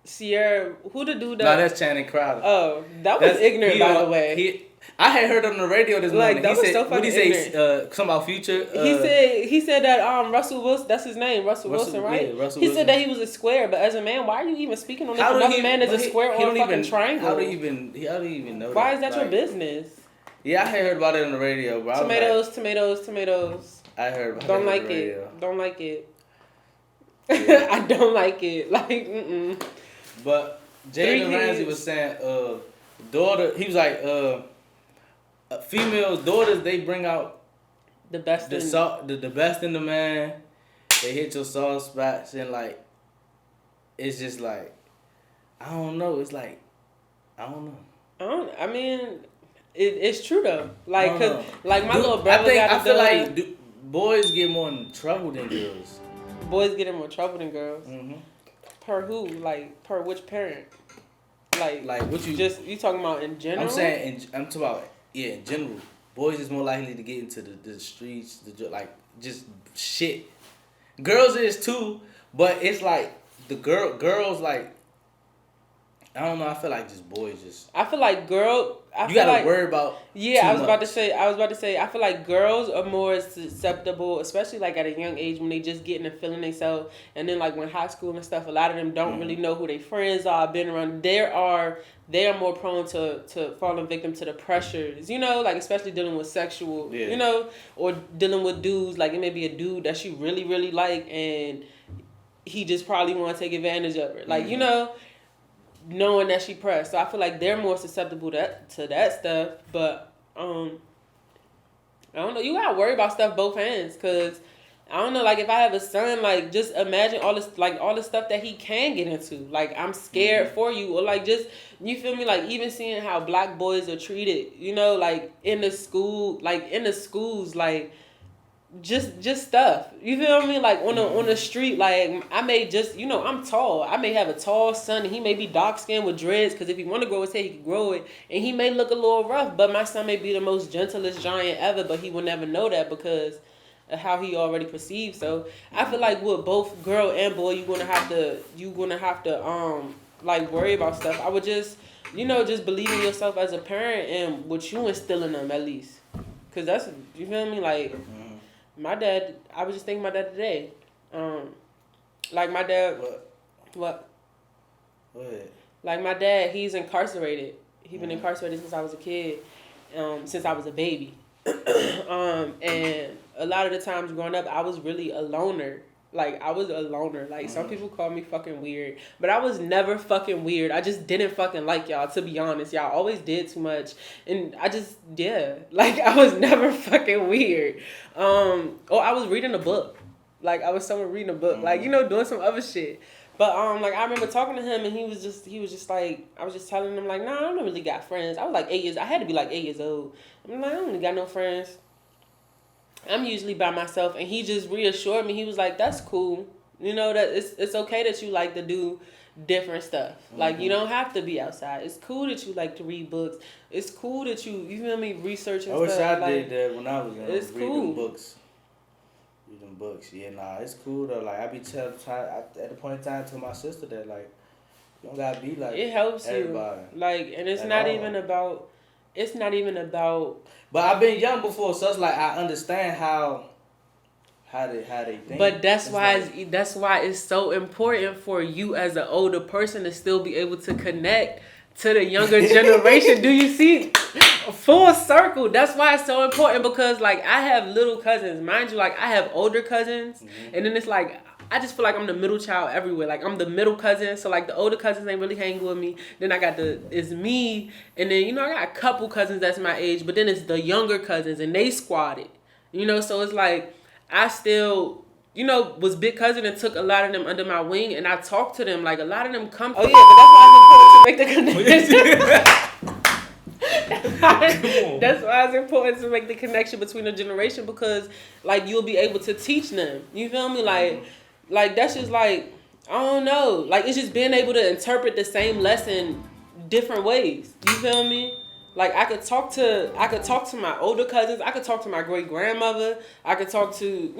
Sierra? Who the dude that? No, that's Channing Crowder. Oh, that's ignorant, by the way. I had heard on the radio this morning. That he was said, so fucking ignorant. Something about Future. He said that Russell Wilson, that's his name, Russell Wilson, right? Yeah, Russell he Wilson. said that he was a square, but as a man, why are you even speaking on this? Another man is a square or a fucking triangle. How do you even know why that? Is that your business? Yeah, I had heard about it on the radio, bro. Tomatoes. I heard about Don't it like on the radio. it. Don't like it. Yeah. I don't like it. Like, But Jalen Ramsey was saying, daughter, he was like, female daughters, they bring out the best the best in the man. They hit your soft spots, and like, it's just like, I don't know. It's like, I don't know. I mean, it's true though. Like, cause like my little brother I feel like boys get more in trouble than girls. Boys get in more trouble than girls. Mm-hmm. Per who? Like, per which parent? Like what you talking about in general? I'm saying, I'm talking about in general. Boys is more likely to get into the streets, like just shit. Girls is too, but it's like the girls like. I don't know. I feel like just boys just. I feel like you gotta worry about. Yeah, I was about to say. I feel like girls are more susceptible, especially like at a young age when they just getting and feeling themselves, and then like when high school and stuff. A lot of them don't really know who their friends are. Been around. They are more prone to falling victim to the pressures. You know, like especially dealing with sexual. Yeah. You know, or dealing with dudes. Like it may be a dude that she really really like, and he just probably want to take advantage of her. Like you know. Knowing that she pressed, so I feel like they're more susceptible to that stuff. But I don't know. You gotta worry about stuff both hands, cause I don't know. Like if I have a son, like just imagine all the stuff that he can get into. Like I'm scared for you, or like just you feel me. Like even seeing how black boys are treated, you know, like in the schools, like. Just stuff. You feel me? Like on the street, like I may just I'm tall. I may have a tall son and he may be dark skinned with dreads because if he want to grow his hair, he can grow it. And he may look a little rough, but my son may be the most gentlest giant ever, but he will never know that because of how he already perceived. So I feel like with both girl and boy, you're gonna have to like worry about stuff. I would just just believe in yourself as a parent and what you instill in them at least. Cause that's you feel me like. My dad, I was just thinking about that today. Like my dad, what? Like my dad, he's incarcerated. He's been incarcerated since I was a kid, since I was a baby. And a lot of the times growing up, I was really a loner. Like I was a loner. Like some people call me fucking weird, but I was never fucking weird. I just didn't fucking like y'all. To be honest, y'all always did too much, and I just like I was never fucking weird. Or I was reading a book, like I was somewhere reading a book, like doing some other shit. But like I remember talking to him, and he was just like I was just telling him like, nah, I don't really got friends. I was like 8 years. I had to be like 8 years old. I'm like I don't really got no friends. I'm usually by myself, and he just reassured me. He was like, that's cool. That it's okay that you like to do different stuff. Like, you don't have to be outside. It's cool that you like to read books. It's cool that you feel me, research and stuff. I wish I did that when I was young. It's cool. Reading books. Yeah, nah, it's cool though. Like, I be telling, at the point in time, to my sister that, like, you don't gotta be like it helps everybody. You. Like, and it's not even about... It's not even about. But I've been young before, so it's like I understand how they think. But that's why it's so important for you as an older person to still be able to connect to the younger generation. Do you see? Full circle. That's why it's so important because like I have little cousins, mind you. Like I have older cousins, and then it's like I just feel like I'm the middle child everywhere. Like I'm the middle cousin, so like the older cousins ain't really hanging with me. Then I got it's me, and then I got a couple cousins that's my age, but then it's the younger cousins and they squatted. So it's like I still was big cousin and took a lot of them under my wing, and I talked to them. Like a lot of them come. Oh yeah, but that's why it's important to make the connection. That's why it's important to make the connection between the generation, because like you'll be able to teach them. You feel me? Like that's just like, I don't know. Like it's just being able to interpret the same lesson different ways. You feel me? Like I could talk to my older cousins. I could talk to my great grandmother. I could talk to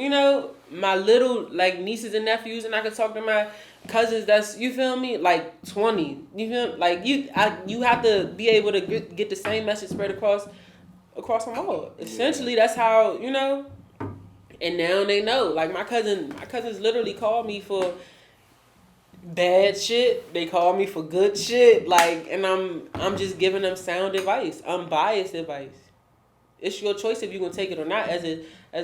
my little like nieces and nephews, and I could talk to my cousins that's, you feel me, like 20. You feel like you have to be able to get the same message spread across them all. Essentially, that's how And now they know. Like my cousins literally call me for bad shit. They call me for good shit. Like, and I'm just giving them sound advice, unbiased advice. It's your choice if you gonna take it or not. As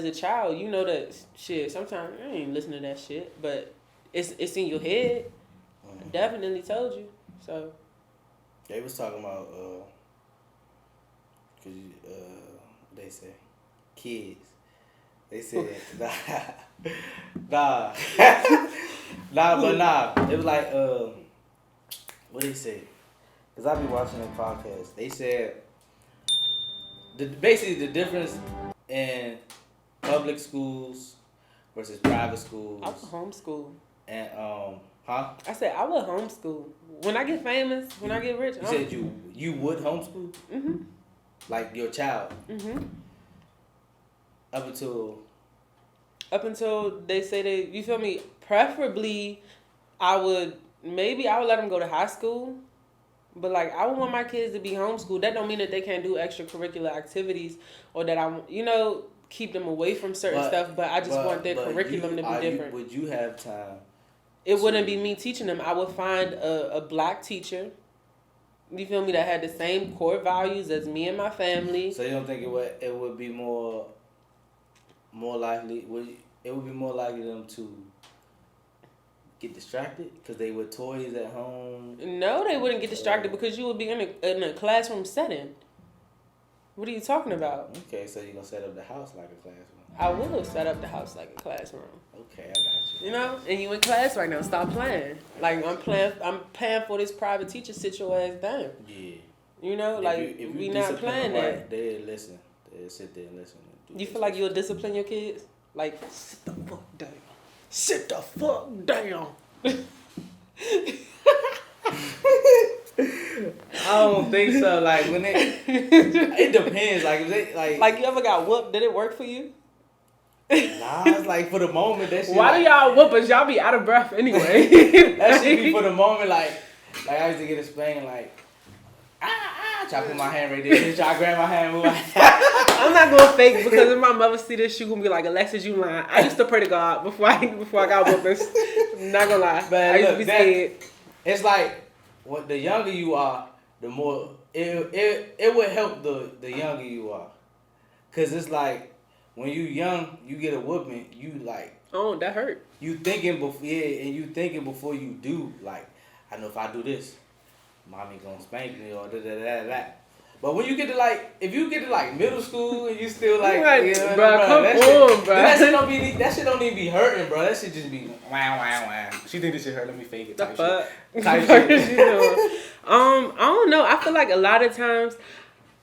a child, you know that shit. Sometimes I ain't listening to that shit, but it's in your head. I definitely told you. So they was talking about cause they say kids. They said nah. It was like what they say? Cause I be watching their podcast. They said basically the difference in public schools versus private schools. I was homeschool. And I said I would homeschool. When I get famous, when I get rich. You said you would homeschool? Mm-hmm. Like your child? Mm-hmm. Up until they say you feel me? Preferably, I would let them go to high school. But like I would want my kids to be homeschooled. That don't mean that they can't do extracurricular activities or that I keep them away from certain stuff. But I just want their curriculum to be different. Would you have time? It wouldn't be me teaching them. I would find a black teacher. You feel me? That had the same core values as me and my family. So you don't think it would be more likely? It would be more likely them to get distracted because they were toys at home? No, they wouldn't get distracted because you would be in a classroom setting. What are you talking about? Okay, so you're gonna set up the house like a classroom. I will set up the house like a classroom. Okay, I got you. And you in class right now. Stop playing. Like I'm paying for this private teacher. Sit your ass down. Yeah. If we not playing that. They listen. They sit there and listen. You feel like you'll discipline your kids? Like sit the fuck down. Sit the fuck down. I don't think so. Like when it depends. Like if they like you ever got whooped? Did it work for you? Nah, it's like for the moment. That shit. Why do y'all whoop us? Y'all be out of breath anyway. That should be for the moment. Like I used to get a spanking. Like try to put my hand right there. Try to grab my hand. Move. I'm not gonna fake because if my mother see this, she gonna be like, Alexis, you lying. I used to pray to God before I got whoopings. I'm not gonna lie. But I used to be scared. It's like what the younger you are, the more it would help the younger you are, cause it's like when you young, you get a whooping, you like. Oh, that hurt. You thinking before you do. Like I know if I do this, mommy gonna spank me or that. But when you get to if you get to middle school and you still bro, that shit don't even be hurting, bro. That shit just be wow. She think this shit hurt. Let me fake it. The fuck? Type shit. I don't know. I feel like a lot of times,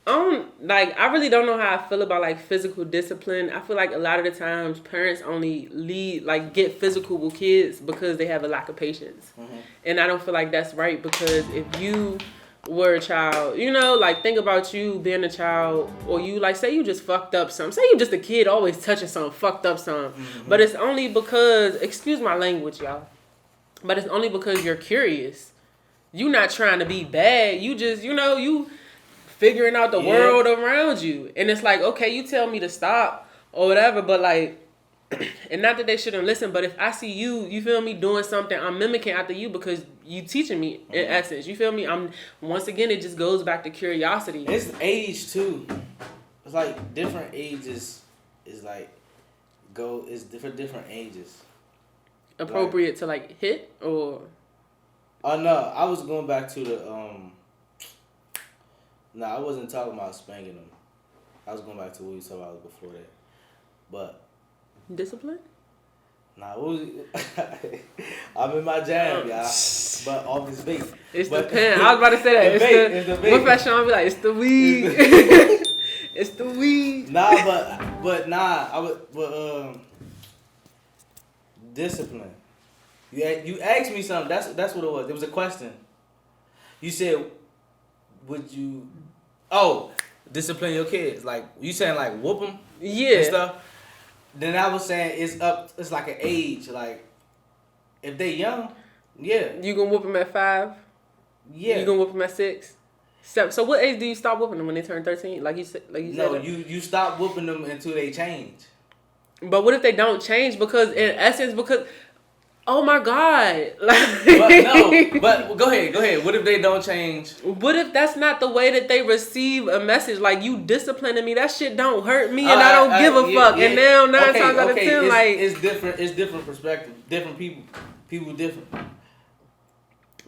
I really don't know how I feel about physical discipline. I feel like a lot of the times parents only get physical with kids because they have a lack of patience, and I don't feel like that's right because if you were a child, think about you being a child, or you say you just fucked up something. Say you just a kid always touching something, fucked up something. But it's only because, excuse my language, y'all, but it's only because you're curious. You not trying to be bad. You just, you figuring out the world around you. And it's like, okay, you tell me to stop or whatever, but and not that they shouldn't listen, but if I see you feel me, doing something, I'm mimicking after you because you teaching me in essence. You feel me? Once again, it just goes back to curiosity. It's age too. It's different ages is different ages. appropriate to like hit or? Oh no, I was going back to the No, I wasn't talking about spanking them. I was going back to what we talked about before that. But discipline? Nah, what was it? I'm in my jam, y'all. But off this beat. It's the pen. I was about to say that. It's the bait. What fashion I'll be like, it's the weed. It's the weed. Nah, but discipline. You asked me something. That's what it was. It was a question. You said, would you? Oh, discipline your kids. Like you saying, like whoop them. Yeah. And stuff. Then I was saying it's like an age. Like if they young, yeah. You gonna whoop them at 5? Yeah. You gonna whoop them at 6? 7. So what age do you stop whooping them when they turn 13? Like you said. No, you stop whooping them until they change. But what if they don't change? Because in essence, oh my God. But go ahead. What if they don't change? What if that's not the way that they receive a message? Like, you disciplining me, that shit don't hurt me and I don't give a fuck. Yeah. And now 9 times out of 10, it's different. It's different perspective. Different people. People different.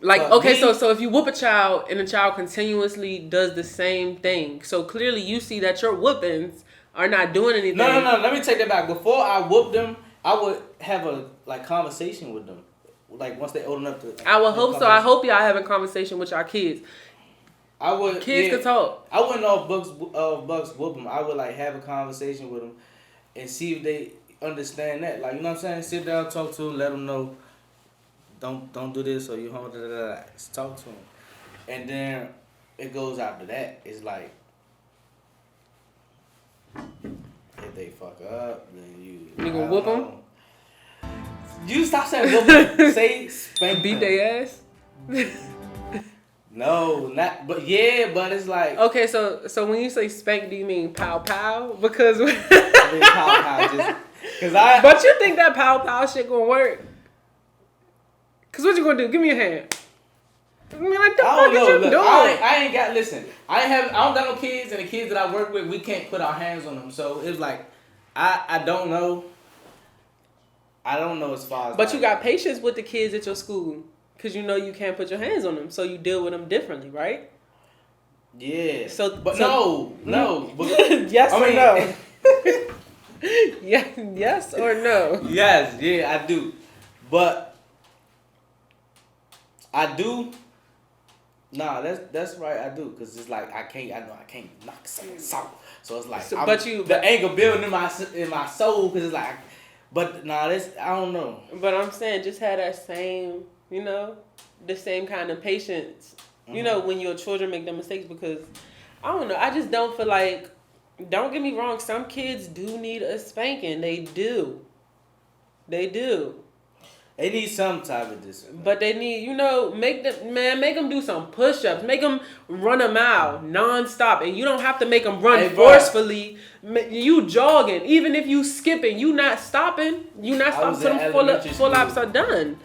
Like, so if you whoop a child and the child continuously does the same thing, so clearly you see that your whoopings are not doing anything. No. Let me take that back. Before I whoop them, I would have a conversation with them, like once they old enough to. I would hope so. I hope y'all having conversation with y'all kids. I would. Kids can talk. I wouldn't know Bucks whoop them. I would like have a conversation with them, and see if they understand that. Like, you know what I'm saying? Sit down, talk to them, let them know. Don't do this or you home. Just talk to them, and then it goes after that. It's like if they fuck up, then you gonna whoop them. You stop saying whoop them. Say spank. Beat their ass. No, not. But yeah, but it's like. Okay, so when you say spank, do you mean pow pow? Because I mean pow pow just. But you think that pow pow shit gonna work? Cause what you gonna do? Give me a hand. I mean, like, the fuck is you doing? I ain't got. Listen, I don't got no kids, and the kids that I work with, we can't put our hands on them. So it's like, I don't know. I don't know as far as. But you got patience with the kids at your school, cause you know you can't put your hands on them, so you deal with them differently, right? Yeah. No. Yes or no. Yes or no? Yes, yeah, I do. But I do. Nah, that's right. I do, cause it's like I know I can't knock something out. So it's like, the anger building in my soul, cause it's like, but nah, I don't know. But I'm saying, just have that same, the same kind of patience, when your children make their mistakes, because I don't know. I just don't feel like. Don't get me wrong. Some kids do need a spanking. They do. They need some type of discipline. But they need, make them do some push-ups. Make them run a mile non-stop. And you don't have to make them run forcefully. You jogging. Even if you skipping, you not stopping. You not stopping until the full laps are done.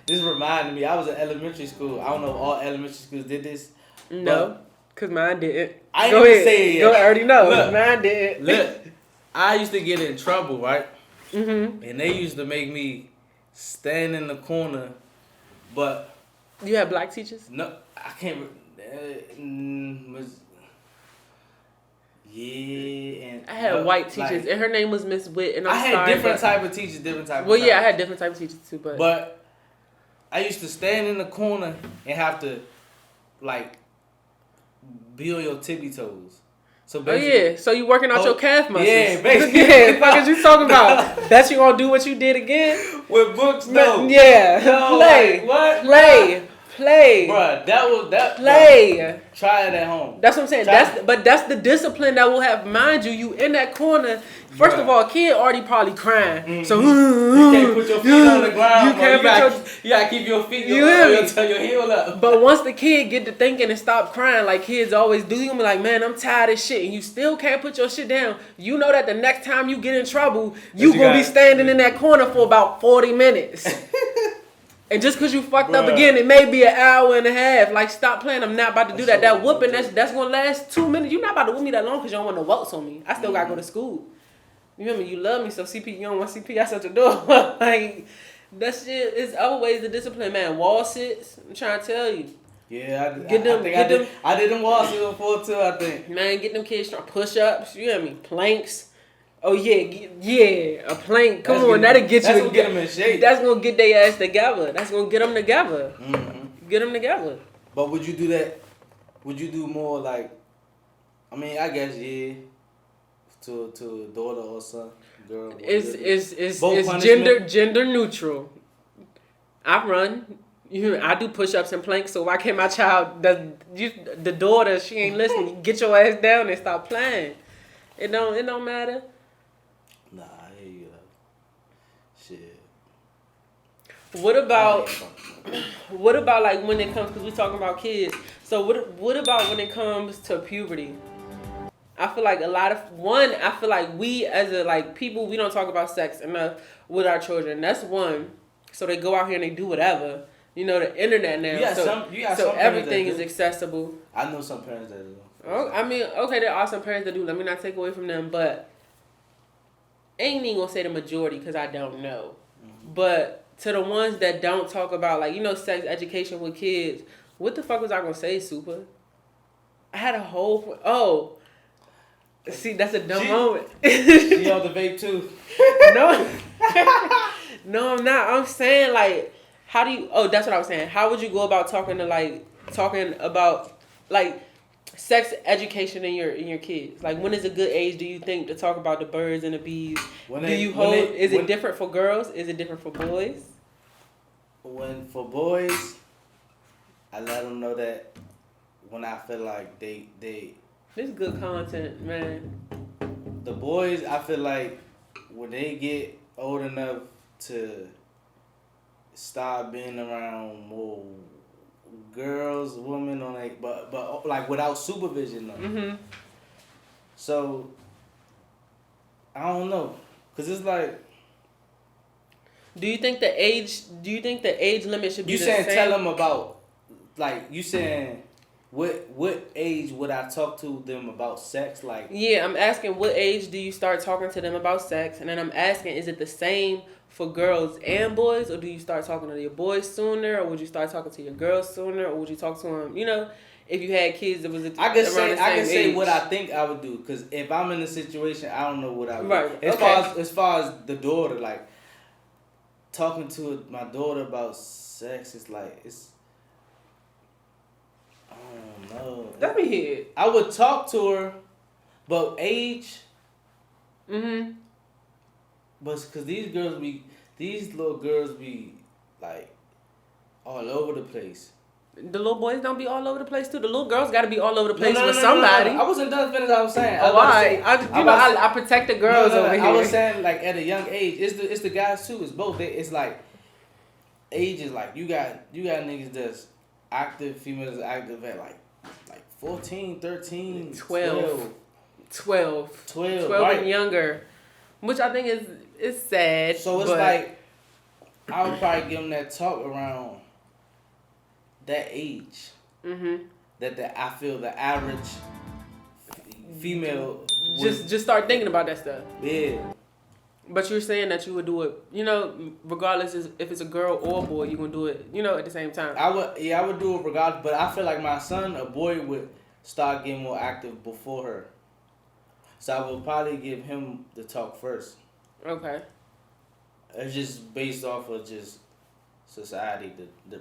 This reminded me, I was in elementary school. I don't know if all elementary schools did this. No, because mine didn't. I ain't even say it yet. I already know. Look, mine didn't. Look, I used to get in trouble, right? Mm-hmm. And they used to make me stand in the corner, but... You had black teachers? No, I can't... yeah, and... I had white teachers, and her name was Miss Witt, and I had different type of teachers, yeah, I had different type of teachers too, But I used to stand in the corner and have to, like, be on your tippy toes. So basically, so you working out your calf muscles. Yeah, basically. Yeah, fuck is you talking about? That you gonna do what you did again? With books, no. Yeah. No, play. Like, what? Play. Bruh, that. Play. Bruh, try it at home. That's what I'm saying. That's the discipline that will have, mind you in that corner. First of all, kid already probably crying. Mm-hmm. So you can't put your feet on the ground. You gotta keep your feet until your heel up. But once the kid get to thinking and stop crying like kids always do, you gonna be like, man, I'm tired of shit, and you still can't put your shit down. You know that the next time you get in trouble, you gonna be standing in that corner for about 40 minutes. And just because you fucked up again, it may be an hour and a half. Like, stop playing. I'm not about to do that. That whooping, that's going to last 2 minutes. You're not about to whoop me that long because you don't want no welts on me. I still got to go to school. You hear me? You love me, so CP, you don't want CP, I shut your door. Like, that shit is always the discipline, man. Wall sits, I'm trying to tell you. Yeah, I did them wall sits before too, I think. Man, get them kids trying push-ups, you hear me? Planks. Oh, yeah, a plank. Come on, that'll get you. That's gonna get them in shape. That's gonna get their ass together. That's gonna get them together. Mm-hmm. Get them together. But would you do that? Would you do more like, I mean, I guess, yeah, to a daughter or son, girl. It's gender neutral. I run. I do push-ups and planks, so why can't my child, the daughter, she ain't listening, get your ass down and stop playing. It don't matter. Nah, I hear you. Shit. What about like when it comes, because we talking about kids, so what about when it comes to puberty? I feel like I feel like we as people, we don't talk about sex enough with our children. That's one. So they go out here and they do whatever. You know, the internet now. So everything is accessible. I know some parents that do. Oh, I mean, okay, there are some parents that do. Let me not take away from them, but ain't even gonna say the majority because I don't know. Mm-hmm. But to the ones that don't talk about, sex education with kids, what the fuck was I gonna say, Super? I had a whole. See, that's a dumb moment. She on the vape too. No. No, I'm not. I'm saying, how do you... Oh, that's what I was saying. How would you go about talking about, sex education in your kids? When is a good age, do you think, to talk about the birds and the bees? Is it different for girls? Is it different for boys? For boys, I let them know that when I feel like they This is good content, man. The boys, I feel like when they get old enough to start being around more girls, women, but without supervision though. Mm-hmm. So I don't know, cause it's like. Do you think the age limit should be the same? You saying tell them about, you saying what age would I talk to them about sex? Yeah, I'm asking what age do you start talking to them about sex, and then I'm asking, is it the same for girls and boys, or do you start talking to your boys sooner, or would you start talking to your girls sooner, or would you talk to them? If you had kids that was around the same age. I can say what I think I would do, because if I'm in a situation, I don't know what I would do. As far as the daughter, talking to my daughter about sex, it's I don't know. Let me hear it. I would talk to her, but age. Mm-hmm. But because these little girls be all over the place. The little boys don't be all over the place too. The little girls got to be all over the place with somebody. No. I wasn't done finished. I was saying. I protect the girls over here. I was saying at a young age, it's the guys too. It's both. It's age is you got niggas that's active, females that's active at 14, 13, 12 right. And younger, which I think is sad. So it's I would probably give them that talk around that age. Mm-hmm. That I feel the average female just start thinking about that stuff. Yeah. But you're saying that you would do it, regardless if it's a girl or a boy, you're gonna do it, at the same time. I would do it regardless, but I feel like my son, a boy, would start getting more active before her. So I would probably give him the talk first. Okay. It's just based off of just society,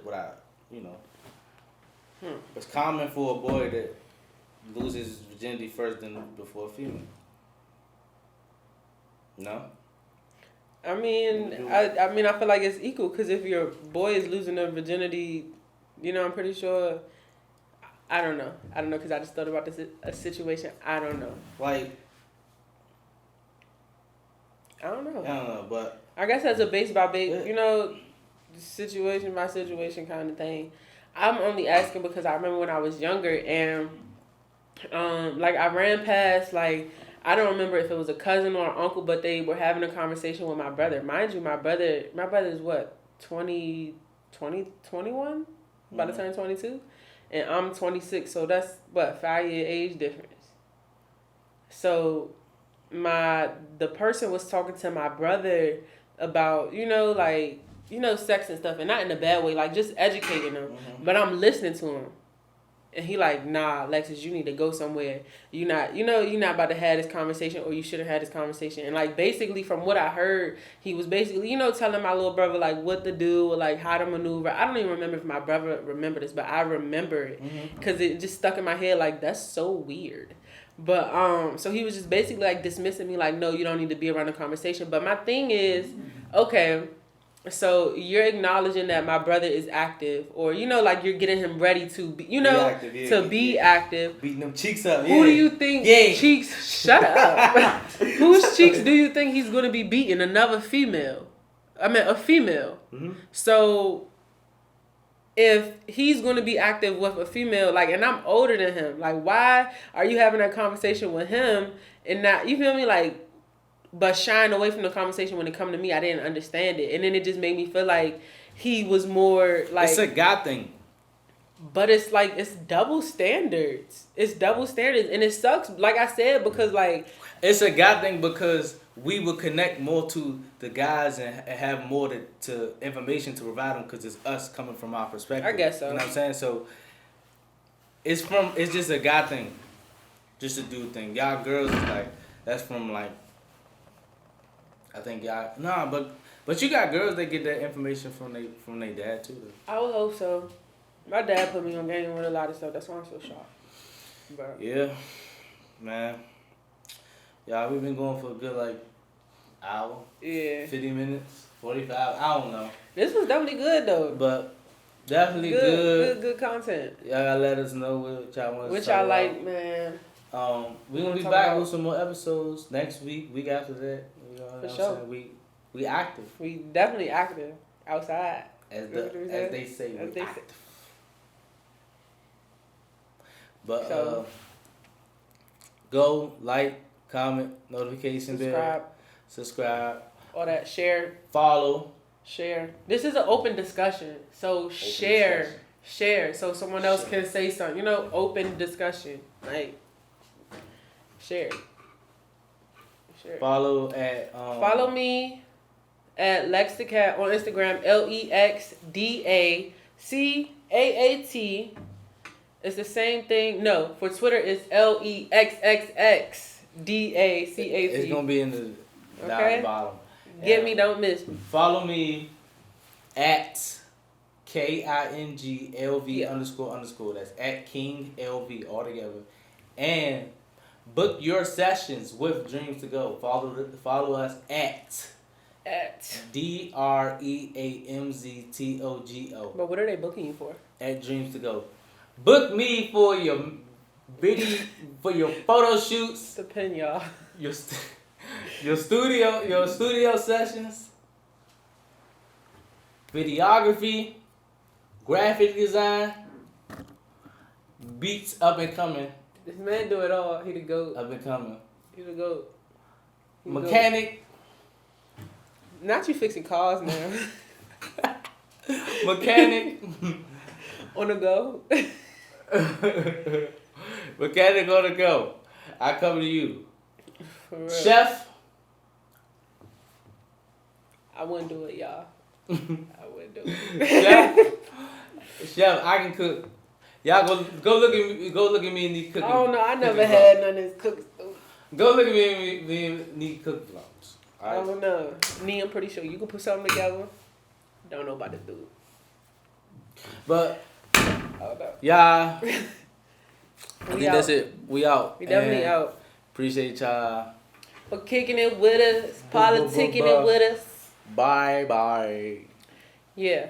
what I, It's common for a boy that loses his virginity first before a female. No? I mean, I feel like it's equal, because if your boy is losing their virginity, I'm pretty sure. I don't know, because I just thought about a situation. I don't know. I don't know, but I guess that's a base by base, situation by situation kind of thing. I'm only asking because I remember when I was younger and, I ran past, I don't remember if it was a cousin or an uncle, but they were having a conversation with my brother. Mind you, my brother is what, 21? About to turn 22? And I'm 26, so that's, 5-year age difference. So, the person was talking to my brother about, sex and stuff, and not in a bad way, like just educating him. Mm-hmm. But I'm listening to him. And he like, nah, Lexus, you need to go somewhere. You're not about to have this conversation, or you shouldn't have this conversation. And like, basically from what I heard, he was basically, telling my little brother like what to do, or like how to maneuver. I don't even remember if my brother remembered this, but I remember it because it just stuck in my head like, that's so weird. But so he was just basically like dismissing me like, no, you don't need to be around the conversation. But my thing is, okay, so you're acknowledging that my brother is active, or like you're getting him ready to be, be active. Beating them cheeks up. Who do you think cheeks? Shut up. Whose cheeks do you think he's gonna be beating? Another female? I mean, a female. Mm-hmm. So if he's gonna be active with a female, like, and I'm older than him, like, why are you having that conversation with him and not? You feel me? Like. But shying away from the conversation when it come to me, I didn't understand it. And then it just made me feel like he was more like... It's a God thing. But it's like, it's double standards. It's double standards. And it sucks, like I said, because like... It's a God thing because we will connect more to the guys and have more to information to provide them because it's us coming from our perspective. I guess so. You know what I'm saying? So, it's just a God thing. Just a dude thing. Y'all girls is like, that's from like... I think y'all but you got girls that get that information from their dad too. Though. I would hope so. My dad put me on game with a lot of stuff. That's why I'm so shocked. But yeah, man. Yeah, we've been going for a good like hour. Yeah. 50 minutes, 45. I don't know. This was definitely good though. But definitely good content. Y'all gotta let us know what y'all want. What y'all like, man. We're gonna be back with some more episodes next week after that. For sure. We active. We definitely active outside. As they say, we active. But so, go like, comment, notification bell, subscribe. All that, share, follow, share. This is an open discussion, so share, so someone else can say something. Open discussion, like share. Sure. Follow me at Lex the Cat on Instagram, LEXDACAAT. It's the same thing. No, for Twitter it's LEXXXDACAT. It's gonna be in the down the bottom. Get me, don't miss me. Follow me at KINGLV __. That's at King LV all together. And book your sessions with Dreams to Go. Follow us at DREAMZTOGO. But what are they booking you for? At Dreams to Go. Book me for your for your photo shoots. The pen, y'all. Your studio sessions. Videography. Graphic design. Beats up and coming. This man do it all. He the GOAT. Up and coming. He the GOAT. Mechanic. Not you fixing cars now. Mechanic. On the go. Mechanic on the go. I come to you. For real. Chef. I wouldn't do it, y'all. I wouldn't do it. Chef, I can cook. Y'all go look at me. Go look at me in these cooking. Oh no, I never had none of this cooking stuff. Go look at me in these cooking vlogs. Right? I don't know. Me, I'm pretty sure you can put something together. Don't know about to do it. But yeah, I think that's it. We out. We definitely out. Appreciate y'all for kicking it with us, politicking it with us. Bye. Yeah.